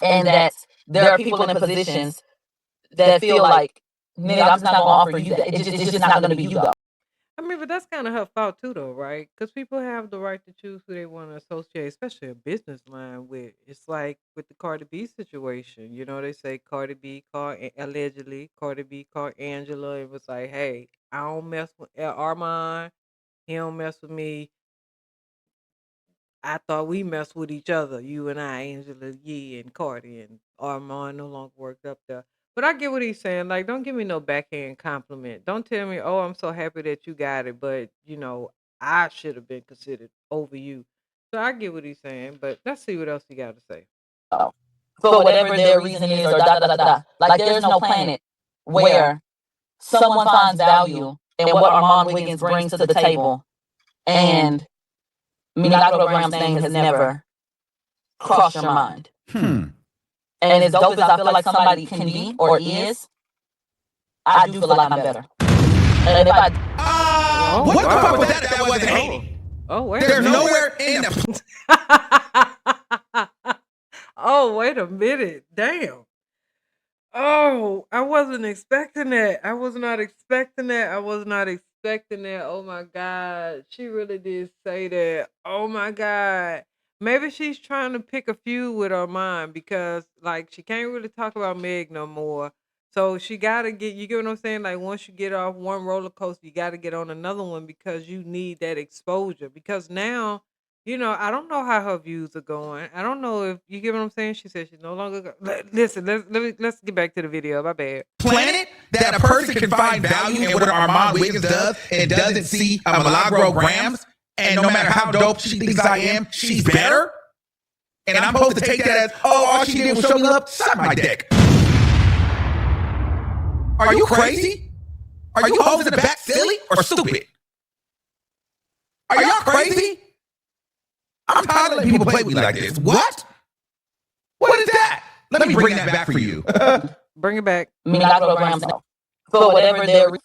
and that there are people in positions that feel like, nigga, I'm just not gonna offer you that. It's just not gonna be you though. I mean, but that's kind of her fault too, though, right? Because people have the right to choose who they want to associate, especially a business line with. It's like with the Cardi B situation. You know, they say Cardi B called allegedly Cardi B called Angela and was like, "Hey, I don't mess with Armand. He don't mess with me. I thought we messed with each other, you and I, Angela Yee and Cardi, and Armand no longer worked up there." But I get what he's saying. Like, don't give me no backhand compliment. Don't tell me, "Oh, I'm so happy that you got it," but I should have been considered over you. So I get what he's saying, but let's see what else he got to say. For whatever their reason is, or da da da da. Like there's no planet where someone finds value in what Armand Wiggins brings to the table, and Milagro Graham's name has never crossed your mind. And as dope as I feel like somebody can be or is, I do feel like I'm better. And if I what the fuck was that? That wasn't hating. Oh, wait. There's nowhere in the. Oh, wait a minute. Damn. Oh, I wasn't expecting that. I was not expecting that. Oh my God. She really did say that. Oh my God. Maybe she's trying to pick a feud with Armand because, like, she can't really talk about Meg no more. So she got to you get what I'm saying? Like, once you get off one roller coaster, you got to get on another one because you need that exposure. Because now, I don't know how her views are going. I don't know if you get what I'm saying. She said she's no longer. Listen, let's get back to the video. My bad. Planet that a person can find value in what Armand Wiggins does and doesn't see a Milagro Grams, and no matter how dope she thinks I am, she's better. And I'm supposed to take that as, all she did was show me up, suck my dick. Are you crazy? Are you hoes in the back silly or stupid? Are y'all crazy? I'm tired of letting people play with me like this. What? What is that? Let me bring that back for you. Bring it back. Milagro Graham. For whatever their reason,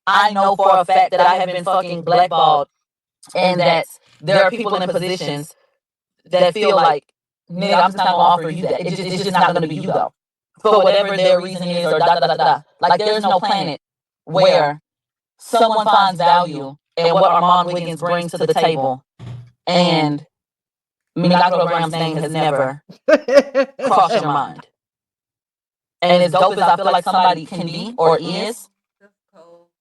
I know for a fact that I have been fucking blackballed, and that there are people in positions that feel like, nigga, I'm just not gonna offer you that. It's just not gonna be you though. For whatever their reason is, or da da da da. Like there's no planet where someone finds value in what Armand Wiggins brings to the table, and Milagro Graham's name has never crossed your mind. And as dope as I feel like somebody can be or is,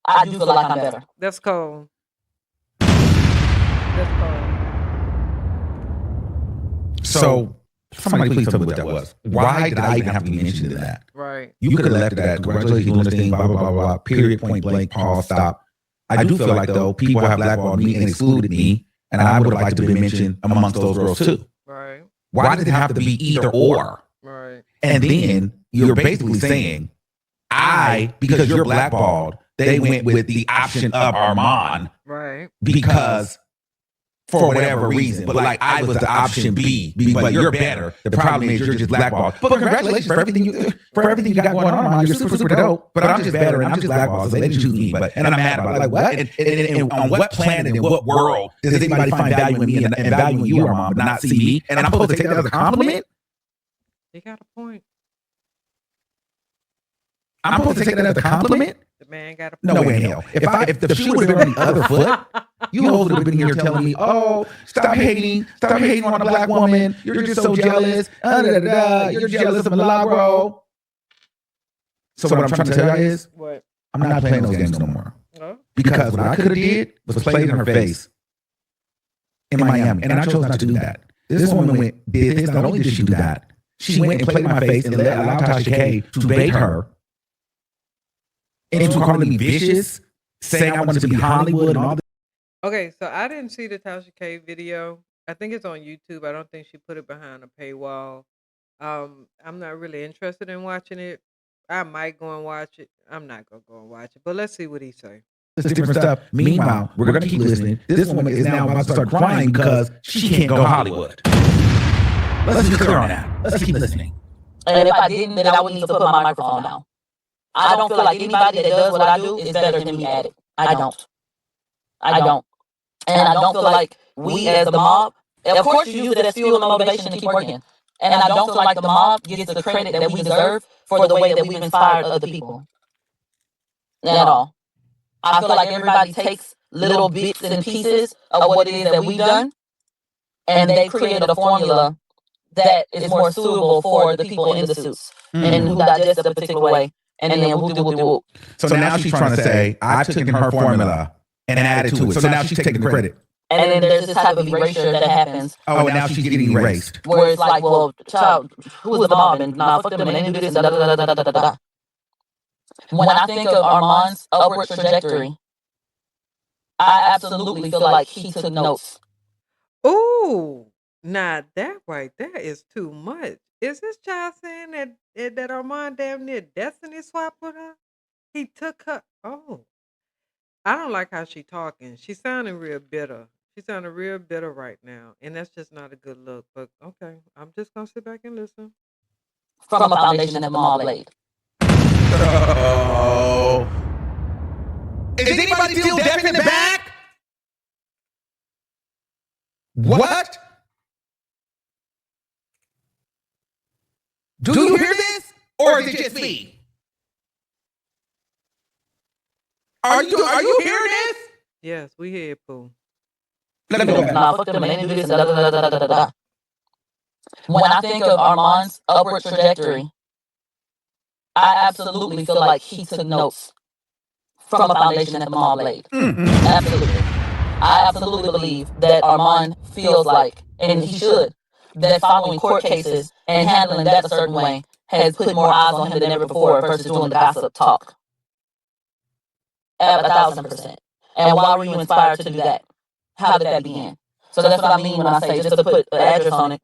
I do feel like I'm better. That's cold. That's cold. So somebody please tell me what that was. Why did I even have to be mentioned in that? Right. You could have left it at congratulations, doing this thing, blah, blah, blah, blah, period, point blank, pause, stop. I do feel like, though, people have blackballed me and excluded me, and I would have liked to be mentioned amongst those girls, too. Right. Why did it have to be either or? Right. And then you're basically saying, because you're blackballed, they went with the option of Armand. Right. Because for whatever reason. But like I was the option B, but you're better. The problem is you're just blackballed. But congratulations for everything you got going on, Armand. You're super, super dope. But I'm just better and I'm just blackballed. So they didn't choose me. And I'm mad about it. Like what? And on what planet, in what world does anybody find value in me and value in you, Armand, but not see me? And I'm supposed to take that as a compliment? You got a point. I'm supposed to take that as a compliment? The man got a point. No way in hell. If the shoe would have been on the other foot, you hoes would have been here telling me, oh, stop hating on a black woman. You're just so jealous. You're jealous of Milagro. So what I'm trying to tell you is, what? I'm not playing those games no more. No? Because what I could have did was played in her face in Miami. And I chose not to do that. This woman did this. Not only did she do that, she went and played in my face and allowed Tasha K to bait her into calling me vicious, saying I wanted to be Hollywood and all this. Okay, so I didn't see the Tasha K video. I think it's on YouTube. I don't think she put it behind a paywall. I'm not really interested in watching it. I might go and watch it. I'm not gonna go and watch it, but let's see what he say. This different stuff. Meanwhile, we're gonna keep listening. This woman is now about to start crying because she can't go Hollywood. Let's be clear on that. Let's keep listening. And if I didn't, then I would need to put my microphone down. I don't feel like anybody that does what I do is better than me at it. I don't. And I don't feel like we as the mob, of course you use it as fuel and motivation to keep working. And I don't feel like the mob gets the credit that we deserve for the way that we've inspired other people. At all. I feel like everybody takes little bits and pieces of what it is that we've done, and they created a formula that is more suitable for the people in the suits and who digest it a particular way. And then whoop. So now she's trying to say, I've taken her formula and added to it. So now she's taking the credit. And then there's this type of erasure that happens. Oh, and now she's getting erased. Where it's like, well, child, who was the mob? And nah, fuck them, and they do this, and da da da da da da. When I think of Armand's upward trajectory, I absolutely feel like he took notes. Ooh, nah, that right there is too much. Is this child saying that Armand damn near destiny swapped with her? He took her. Oh, I don't like how she talking. She sounding real bitter. She sounding real bitter right now, and that's just not a good look. But okay, I'm just gonna sit back and listen. From a foundation that the mob laid. Oh. Is anybody still deaf in the back? What? Do you hear this? Or is it just me? Are you hearing this? Yes, we hear it, Pooh. Let me go back. Nah, fuck them, and they do this, and da da da da da da. When I think of Armand's upward trajectory, I absolutely feel like he took notes from a foundation that the mob laid. Absolutely. I absolutely believe that Armand feels like, and he should, that following court cases and handling that a certain way has put more eyes on him than ever before versus doing the gossip talk. 1,000%. And why were you inspired to do that? How did that begin? So that's what I mean when I say, just to put an address on it,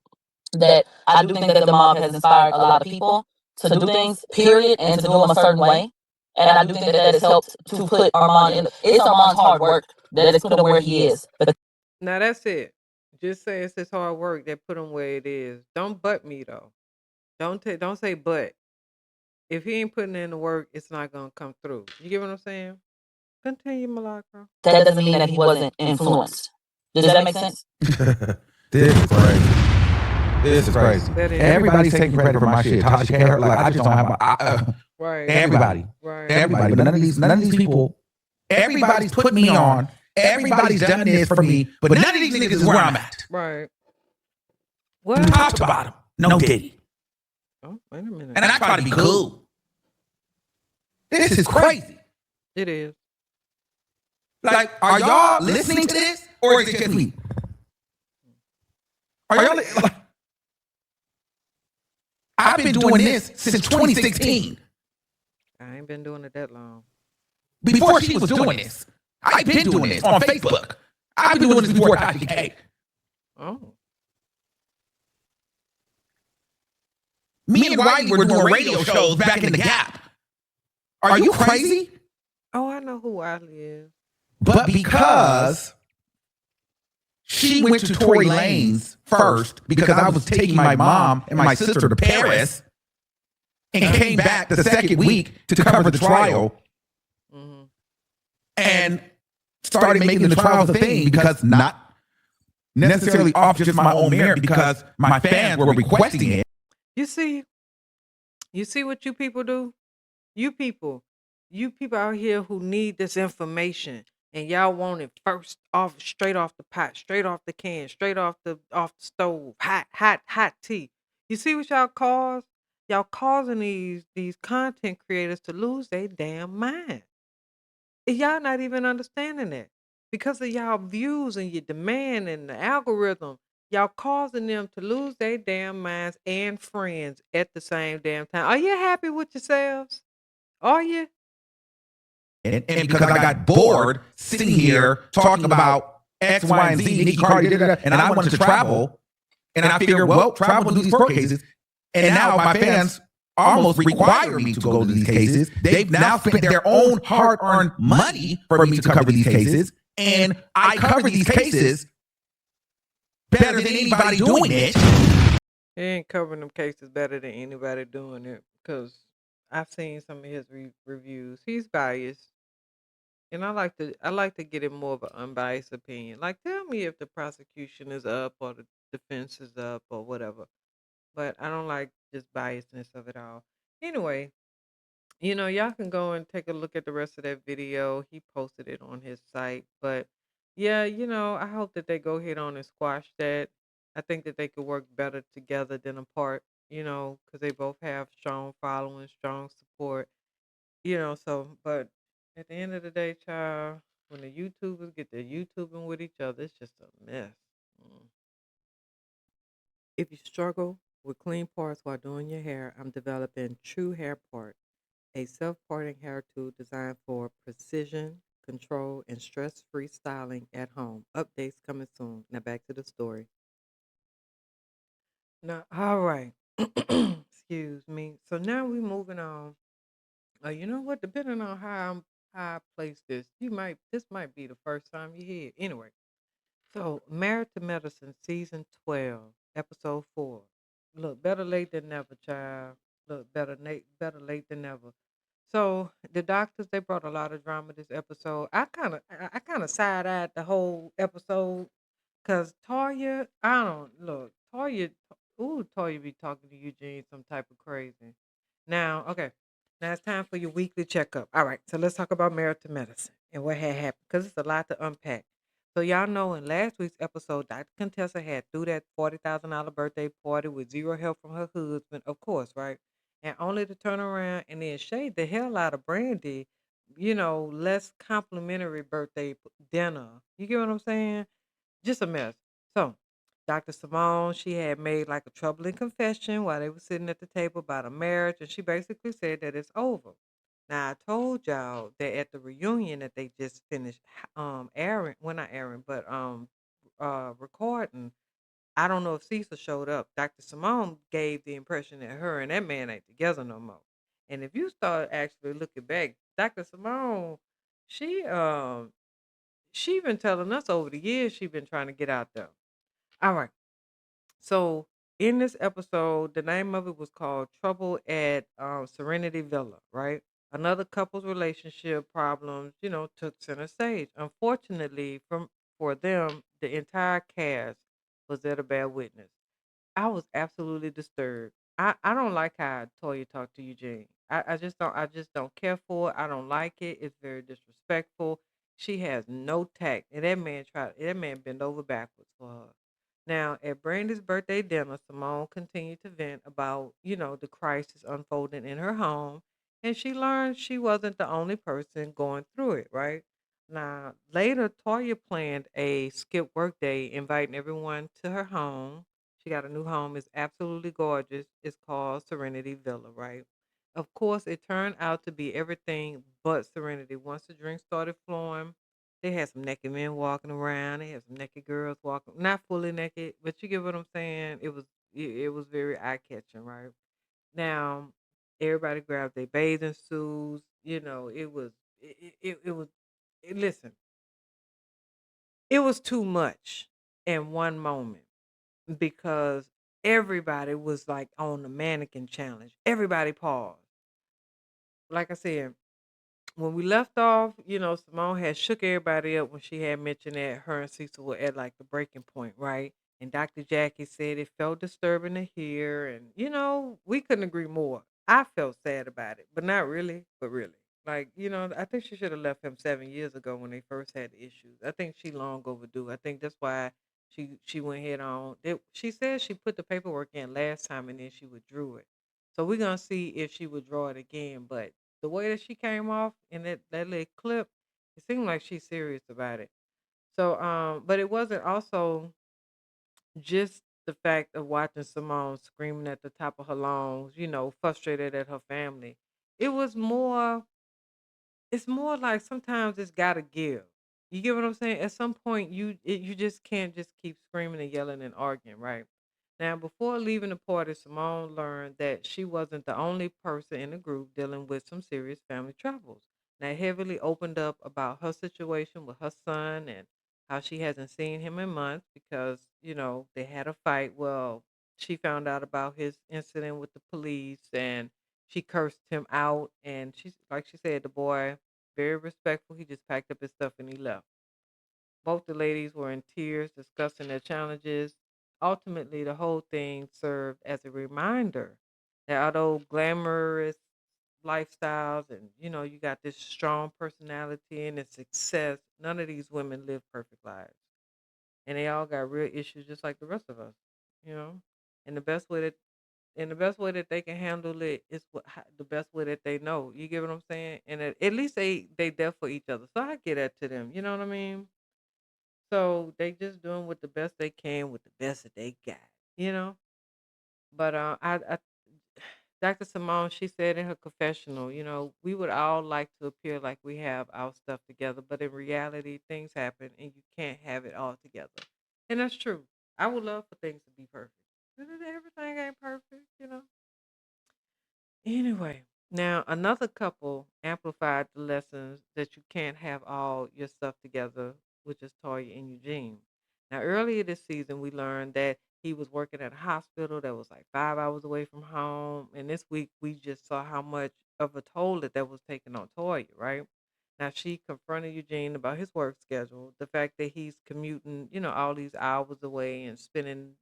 that I do think that the mob has inspired a lot of people to do things, period, and to do them a certain way. And I do think that has helped to put Armand in. It's Armand's hard work that has put him where he is. But Now that's it. Just say it's his hard work that put him where it is. Don't butt me though. Don't say but. If he ain't putting in the work, it's not gonna come through. You get what I'm saying? Continue, Malacro. that doesn't mean that he wasn't influenced. Does that make sense? This is crazy. This is crazy. That is Everybody's taking credit for my shit. Tasha K, like I just don't have my. right. Everybody, Right. everybody, but none of these people. Everybody's put me on. Everybody's done this for me, but none of these niggas is where I'm at. Right. What? Top to bottom, no diddy. Oh, wait a minute. And I try to be cool. This is crazy. It is. Like, are y'all listening to this, or is it just me? Are y'all? Like, I've been doing this since 2016. I ain't been doing it that long. Before she was doing this, I've been doing this on Facebook. I've been doing this before Tasha K. Oh. Me and Whitey were doing radio shows back in the Gap. Are you crazy? Oh, I know who Wiley is. But because she went to Tory Lanez first, because I was taking my mom and my sister to Paris, and came back the second week to cover the trial, and started making the trial a thing, because not necessarily off just my own merit, because my fans were requesting it. You see what you people do? You people out here who need this information, and y'all want it first off, straight off the pot, straight off the can, straight off the stove, hot tea. You see what y'all cause? Y'all causing these content creators to lose their damn mind. And y'all not even understanding that. Because of y'all views and your demand and the algorithm, y'all causing them to lose their damn minds and friends at the same damn time. Are you happy with yourselves? Are you? And because I got bored sitting here talking about X, Y, and Z, Nicki Cardi, and I wanted to travel, and I figured, well, travel and do these court cases, and now my fans almost require me to go to these cases. They've now spent their own hard-earned money for me to cover these cases, and I cover these cases better than anybody doing it. He ain't covering them cases better than anybody doing it, because I've seen some of his reviews. He's biased, and I like to get him more of an unbiased opinion. Like, tell me if the prosecution is up or the defense is up or whatever. But I don't like just biasness of it all. Anyway, y'all can go and take a look at the rest of that video. He posted it on his site. But yeah, I hope that they go ahead on and squash that. I think that they could work better together than apart, because they both have strong following, strong support, but at the end of the day, child, when the YouTubers get to YouTubing with each other, it's just a mess. Mm. If you struggle with clean parts while doing your hair, I'm developing True Hair Part, a self-parting hair tool designed for precision, control, and stress-free styling at home. Updates coming soon. Now back to the story. Now, all right. Excuse me. So now we're moving on. You know what? Depending on how I place this, this might be the first time you hear it. Anyway, so Married to Medicine, season 12, episode 4. Look, better late than never, child. Look, better late than never. So the doctors, they brought a lot of drama this episode. I kind of side-eyed the whole episode, because Toya, I don't look Toya. Ooh, Toya be talking to Eugene some type of crazy. Now, okay, now it's time for your weekly checkup. All right, so let's talk about Married to Medicine and what had happened, because it's a lot to unpack. So y'all know in last week's episode, Dr. Contessa had threw that $40,000 birthday party with zero help from her husband, of course, right? And only to turn around and then shade the hell out of Brandy, less complimentary birthday dinner. You get what I'm saying? Just a mess. So, Dr. Simone, she had made like a troubling confession while they were sitting at the table about a marriage, and she basically said that it's over. Now, I told y'all that at the reunion that they just finished airing, well, not airing, but recording. I don't know if Cecil showed up. Dr. Simone gave the impression that her and that man ain't together no more. And if you start actually looking back, Dr. Simone, she she been telling us over the years she been trying to get out there. All right. So in this episode, the name of it was called Trouble at Serenity Villa, right? Another couple's relationship problems, took center stage. Unfortunately, for them, the entire cast was there to bear witness. I was absolutely disturbed. I don't like how Toya talked to Eugene. I just don't care for it. I don't like it. It's very disrespectful. She has no tact. And that man bent over backwards for her. Now, at Brandy's birthday dinner, Simone continued to vent about, the crisis unfolding in her home. And she learned she wasn't the only person going through it, right? Now, later, Toya planned a skip work day, inviting everyone to her home. She got a new home. It's absolutely gorgeous. It's called Serenity Villa, right? Of course, it turned out to be everything but Serenity. Once the drinks started flowing, they had some naked men walking around. They had some naked girls walking, not fully naked, but you get what I'm saying. It was very eye catching, right? Now, everybody grabbed their bathing suits. It was listen, it was too much in one moment because everybody was like on the mannequin challenge. Everybody paused. Like I said, when we left off, Simone had shook everybody up when she had mentioned that her and Cecil were at like the breaking point, right? And Dr. Jackie said it felt disturbing to hear. And, we couldn't agree more. I felt sad about it, but not really, but really. Like, I think she should have left him 7 years ago when they first had the issues. I think she long overdue. I think that's why she went head on. She said she put the paperwork in last time and then she withdrew it. So we're gonna see if she withdraw it again. But the way that she came off in that little clip, it seemed like she's serious about it. So, but it wasn't also just the fact of watching Simone screaming at the top of her lungs, frustrated at her family. It was more it's more like sometimes it's gotta give. You get what I'm saying? At some point, you just can't just keep screaming and yelling and arguing, right? Now, before leaving the party, Simone learned that she wasn't the only person in the group dealing with some serious family troubles. Now, heavily opened up about her situation with her son and how she hasn't seen him in months because, they had a fight. Well, she found out about his incident with the police and she cursed him out. And she's like she said, the boy very respectful. He just packed up his stuff and he left. Both the ladies were in tears discussing their challenges. Ultimately, the whole thing served as a reminder that although glamorous lifestyles and you got this strong personality and this success, none of these women live perfect lives. And they all got real issues just like the rest of us, you know? And the best way that they can handle it is the best way that they know. You get what I'm saying? And at least they there for each other. So I get that to them. You know what I mean? So they just doing what the best they can with the best that they got. You know. But Dr. Simone, she said in her confessional, we would all like to appear like we have our stuff together, but in reality, things happen and you can't have it all together. And that's true. I would love for things to be perfect. But everything ain't perfect. Anyway, now another couple amplified the lessons that you can't have all your stuff together, which is Toya and Eugene. Now, earlier this season, we learned that he was working at a hospital that was like 5 hours away from home. And this week, we just saw how much of a toll that was taking on Toya, right? Now, she confronted Eugene about his work schedule, the fact that he's commuting, all these hours away and spending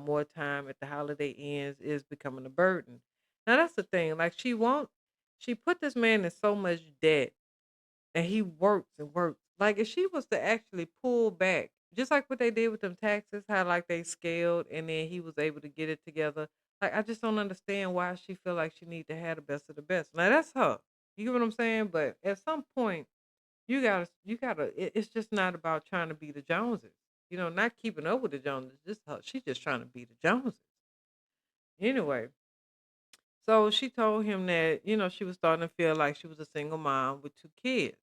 more time at the Holiday Inns is becoming a burden. Now that's the thing. Like she put this man in so much debt and he works and works. Like if she was to actually pull back, just like what they did with them taxes, how like they scaled and then he was able to get it together. Like I just don't understand why she feel like she need to have the best of the best. Now that's her. You get what I'm saying? But at some point you gotta it's just not about trying to be the Joneses. Not keeping up with the Joneses. Just her. She's just trying to be the Joneses. Anyway, so she told him that, she was starting to feel like she was a single mom with two kids.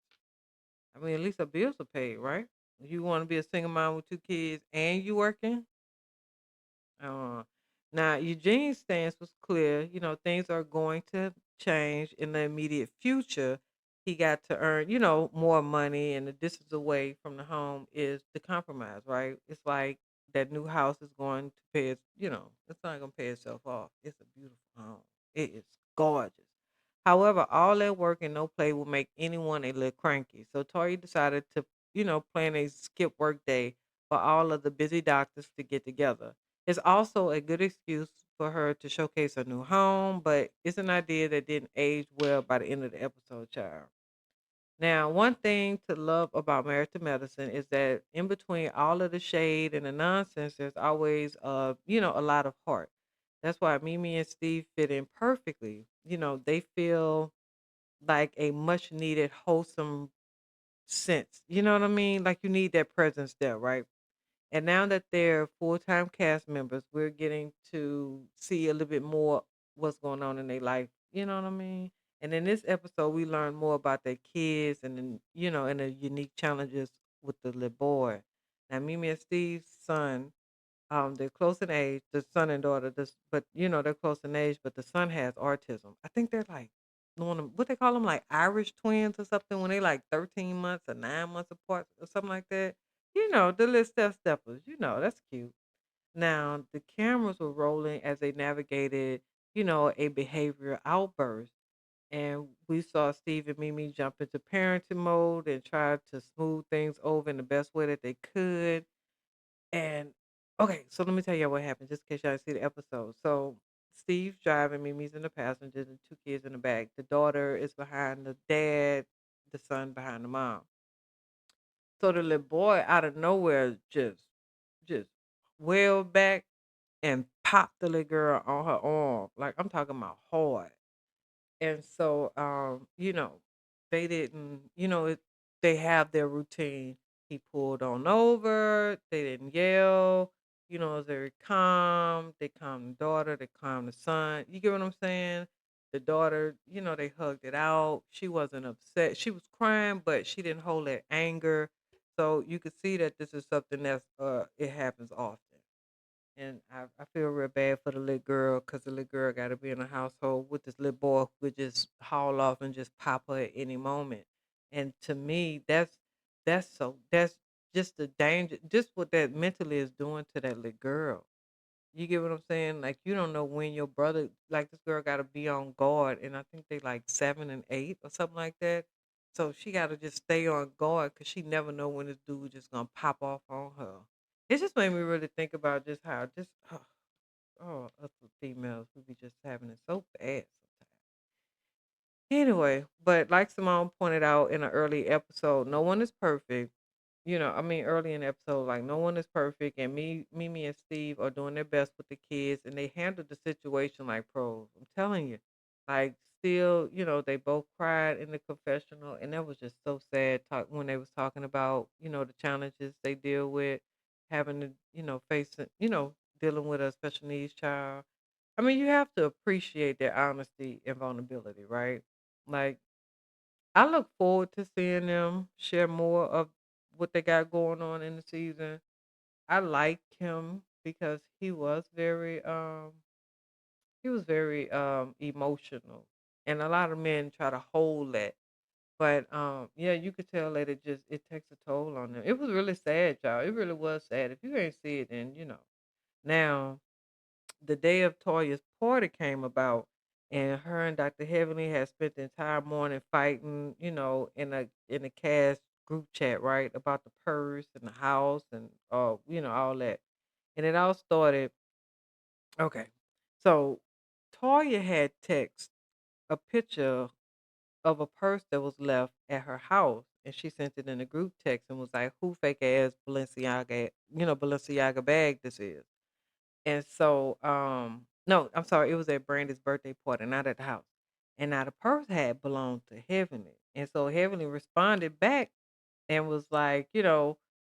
I mean, at least her bills are paid, right? You want to be a single mom with two kids and you working? Uh, Now, Eugene's stance was clear. Things are going to change in the immediate future. He got to earn, more money, and the distance away from the home is the compromise, right? It's like that new house is going to pay it's not going to pay itself off. It's a beautiful home. It is gorgeous. However, all that work and no play will make anyone a little cranky. So Tori decided to, plan a skip work day for all of the busy doctors to get together. It's also a good excuse for her to showcase her new home, but it's an idea that didn't age well by the end of the episode, child. Now, one thing to love about Married to Medicine is that in between all of the shade and the nonsense, there's always a lot of heart. That's why Mimi and Steve fit in perfectly. They feel like a much needed wholesome sense. You know what I mean? Like you need that presence there, right? And now that they're full-time cast members, we're getting to see a little bit more what's going on in their life. You know what I mean? And in this episode, we learn more about their kids and then, and the unique challenges with the little boy. Now, Mimi and Steve's son, they're close in age, the son and daughter, but they're close in age, but the son has autism. I think they're like what they call them, like Irish twins or something when they like 13 months or 9 months apart or something like that. The little step steppers, that's cute. Now the cameras were rolling as they navigated, a behavioral outburst. And we saw Steve and Mimi jump into parenting mode and try to smooth things over in the best way that they could. And okay, so let me tell you what happened, just in case y'all see the episode. So Steve's driving, Mimi's in the passenger, the two kids in the back. The daughter is behind the dad, the son behind the mom. So the little boy out of nowhere just wailed back and popped the little girl on her arm. Like I'm talking about hard. And so, they didn't, they have their routine. He pulled on over. They didn't yell. It was very calm. They calmed the daughter. They calmed the son. You get what I'm saying? The daughter, they hugged it out. She wasn't upset. She was crying, but she didn't hold that anger. So you could see that this is something it happens often. And I feel real bad for the little girl because the little girl got to be in a household with this little boy who could just haul off and just pop her at any moment. And to me, that's just the danger, just what that mentally is doing to that little girl. You get what I'm saying? Like you don't know when your brother, like this girl, got to be on guard, and I think they like 7 and 8 or something like that. So she got to just stay on guard because she never know when this dude just gonna pop off on her. It just made me really think about just how just us as females we be just having it so bad sometimes. Anyway, but like Simone pointed out in an early episode, no one is perfect. I mean, early in the episode, like no one is perfect, and Mimi, and Steve are doing their best with the kids, and they handled the situation like pros. I'm telling you, like still, they both cried in the confessional, and that was just so sad. Talk when they was talking about, the challenges they deal with, having to, facing, dealing with a special needs child. I mean, you have to appreciate their honesty and vulnerability, right? Like I look forward to seeing them share more of what they got going on in the season. I like him because he was very emotional. And a lot of men try to hold that. But yeah, you could tell that it takes a toll on them. It was really sad, y'all. It really was sad. If you ain't see it, then Now the day of Toya's party came about, and her and Dr. Heavenly had spent the entire morning fighting, in a cast group chat, right, about the purse and the house and all that. And it all started. Okay, so Toya had text a picture of a purse that was left at her house, and she sent it in a group text and was like, "Who fake ass Balenciaga bag this is?" And so, no, I'm sorry, it was at Brandy's birthday party, not at the house. And now the purse had belonged to Heavenly. And so Heavenly responded back and was like,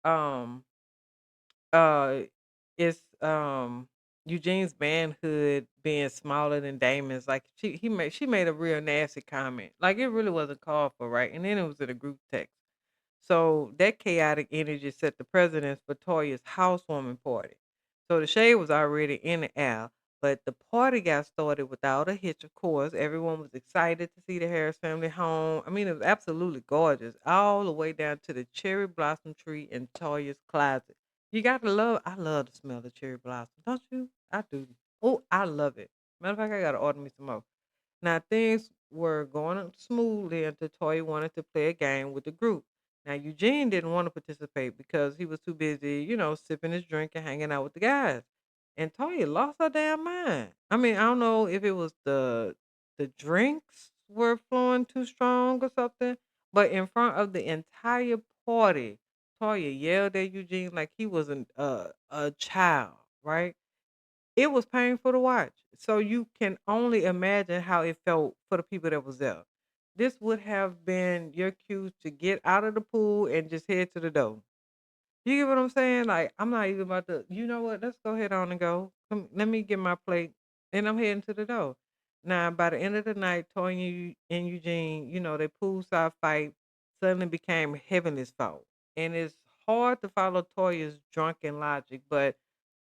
um, uh, it's Eugene's manhood being smaller than Damon's. Like she made a real nasty comment. Like it really wasn't called for, right? And then it was in a group text. So that chaotic energy set the precedence for Toya's housewarming party. So the shade was already in the air, but the party got started without a hitch, of course. Everyone was excited to see the Harris family home. I mean, it was absolutely gorgeous, all the way down to the cherry blossom tree in Toya's closet. I love the smell of cherry blossom, don't you? I do. Oh, I love it. Matter of fact, I gotta order me some more. Now things were going smoothly until Toy wanted to play a game with the group. Now Eugene didn't want to participate because he was too busy, sipping his drink and hanging out with the guys. And Toya lost her damn mind. I mean, I don't know if it was the drinks were flowing too strong or something, but in front of the entire party, Toya yelled at Eugene like he was a child, right? It was painful to watch. So you can only imagine how it felt for the people that was there. This would have been your cue to get out of the pool and just head to the door. You get what I'm saying? Like, I'm not even about to, you know what? Let's go ahead on and go. Come, let me get my plate. And I'm heading to the door. Now, by the end of the night, Toya and Eugene, they poolside fight suddenly became Heavenly's fault. And it's hard to follow Toya's drunken logic, but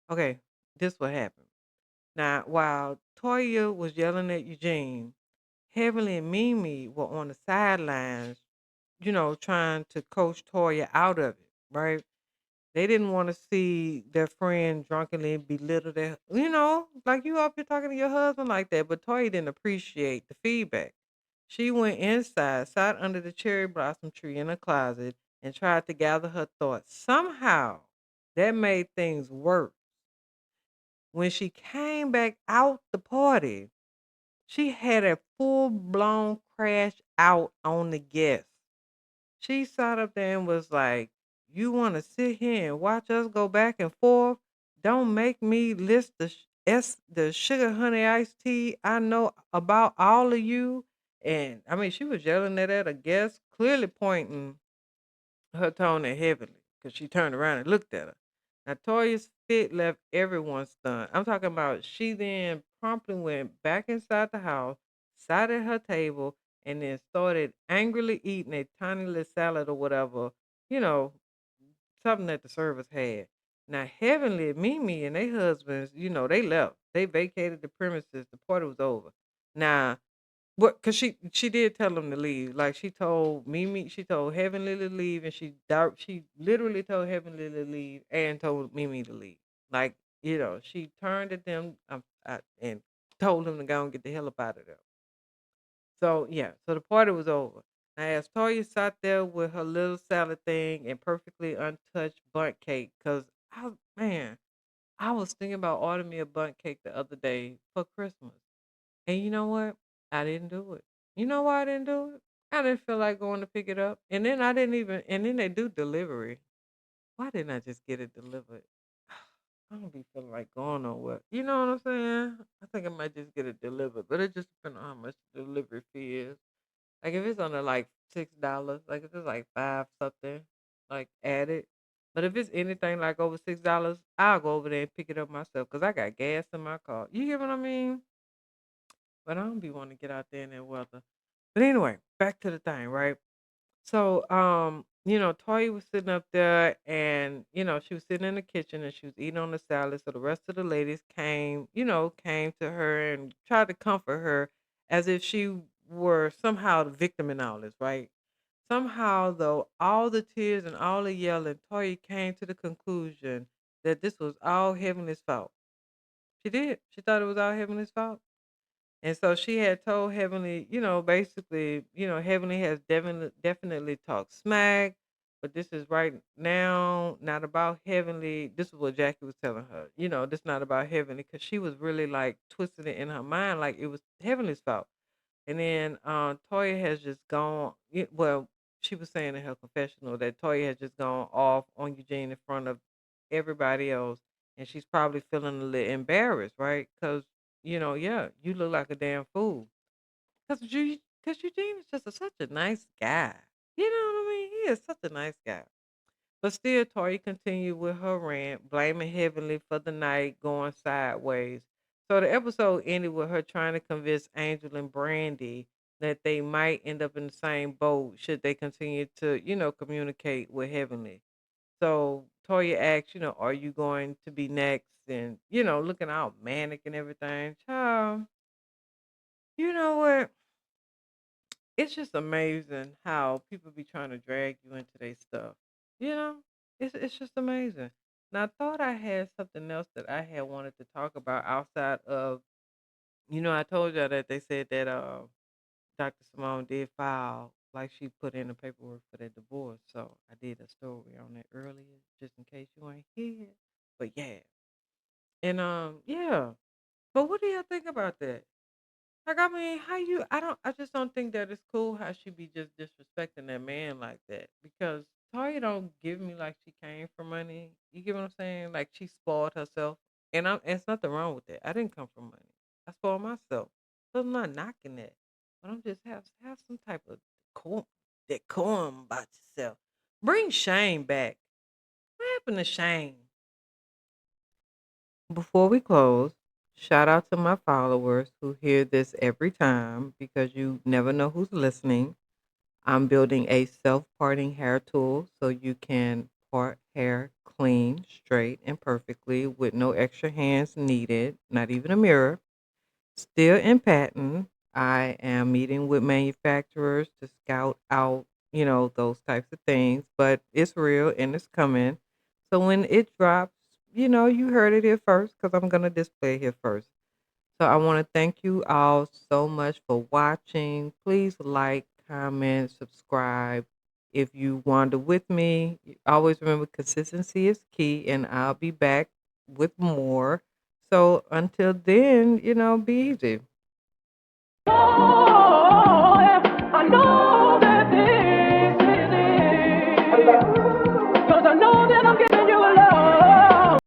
okay, this what happened. Now, while Toya was yelling at Eugene, Heavenly and Mimi were on the sidelines, trying to coach Toya out of it, right? They didn't want to see their friend drunkenly belittle their, like you up here talking to your husband like that. But Toya didn't appreciate the feedback. She went inside, sat under the cherry blossom tree in a closet, and tried to gather her thoughts. Somehow, that made things worse. When she came back out the party, she had a full blown crash out on the guests. She sat up there and was like, "You want to sit here and watch us go back and forth? Don't make me list the sugar honey iced tea I know about all of you." And I mean, she was yelling at a guest, clearly pointing her tone at Heavenly because she turned around and looked at her. Now, Toya's fit left everyone stunned. I'm talking about she then promptly went back inside the house, sat at her table, and then started angrily eating a tiny little salad or whatever, you know, something that the servers had. Now, Heavenly, Mimi, and their husbands, they left. They vacated the premises. The party was over. Now, what? Cause she did tell him to leave. Like she told Mimi, she told Heavenly to leave, and she literally told Heavenly to leave and told Mimi to leave. Like she turned at them and told them to go and get the hell up out of there. So yeah, so the party was over. Now as Toya sat there with her little salad thing and perfectly untouched bunt cake, cause man, I was thinking about ordering me a bunt cake the other day for Christmas. And you know what? I didn't do it. You know why I didn't do it? I didn't feel like going to pick it up. And then I didn't even, and then they do delivery. Why didn't I just get it delivered? I don't be feeling like going nowhere. You know what I'm saying? I think I might just get it delivered, but it just depends on how much the delivery fee is. Like if it's under like $6, like if it's like five something, like added. But if it's anything like over $6, I'll go over there and pick it up myself because I got gas in my car. You get what I mean? But I don't be wanting to get out there in that weather. But anyway, back to the thing, right? So, Toya was sitting up there and, she was sitting in the kitchen and she was eating on the salad. So the rest of the ladies came to her and tried to comfort her as if she were somehow the victim in all this, right? Somehow, though, all the tears and all the yelling, Toya came to the conclusion that this was all Heavenly's fault. She did. She thought it was all Heavenly's fault. And so she had told Heavenly, basically, Heavenly has definitely talked smack, but this is right now not about Heavenly. This is what Jackie was telling her. This not about Heavenly because she was really like twisting it in her mind like it was Heavenly's fault. And then Toya has just gone. Well, she was saying in her confessional that Toya has just gone off on Eugene in front of everybody else, and she's probably feeling a little embarrassed, right? Because yeah, you look like a damn fool. Because Eugene is just such a nice guy. You know what I mean? He is such a nice guy. But still, Tori continued with her rant, blaming Heavenly for the night going sideways. So the episode ended with her trying to convince Angel and Brandy that they might end up in the same boat should they continue to, communicate with Heavenly. So Toya asked, are you going to be next? And, looking all manic and everything. Child, you know what? It's just amazing how people be trying to drag you into their stuff. You know, it's just amazing. Now I thought I had something else that I had wanted to talk about outside of, I told y'all that they said that Dr. Simone did file like she put in the paperwork for that divorce. So I did a story on that earlier, just in case you ain't here. But yeah. And yeah. But what do y'all think about that? Like, I mean, I just don't think that it's cool how she be just disrespecting that man like that. Because Toya don't give me like she came for money. You get what I'm saying? Like she spoiled herself. And there's nothing wrong with that. I didn't come from money. I spoiled myself. So I'm not knocking that. But I'm just have some type of decorum about yourself. Bring shame back. What happened to shame? Before we close, shout out to my followers who hear this every time because you never know who's listening. I'm building a self-parting hair tool so you can part hair clean, straight, and perfectly with no extra hands needed, not even a mirror. Still in patent. I am meeting with manufacturers to scout out, those types of things, but it's real and it's coming. So when it drops, you heard it here first because I'm going to display it here first. So I want to thank you all so much for watching. Please like, comment, subscribe. If you wander with me, always remember consistency is key, and I'll be back with more. So until then, be easy.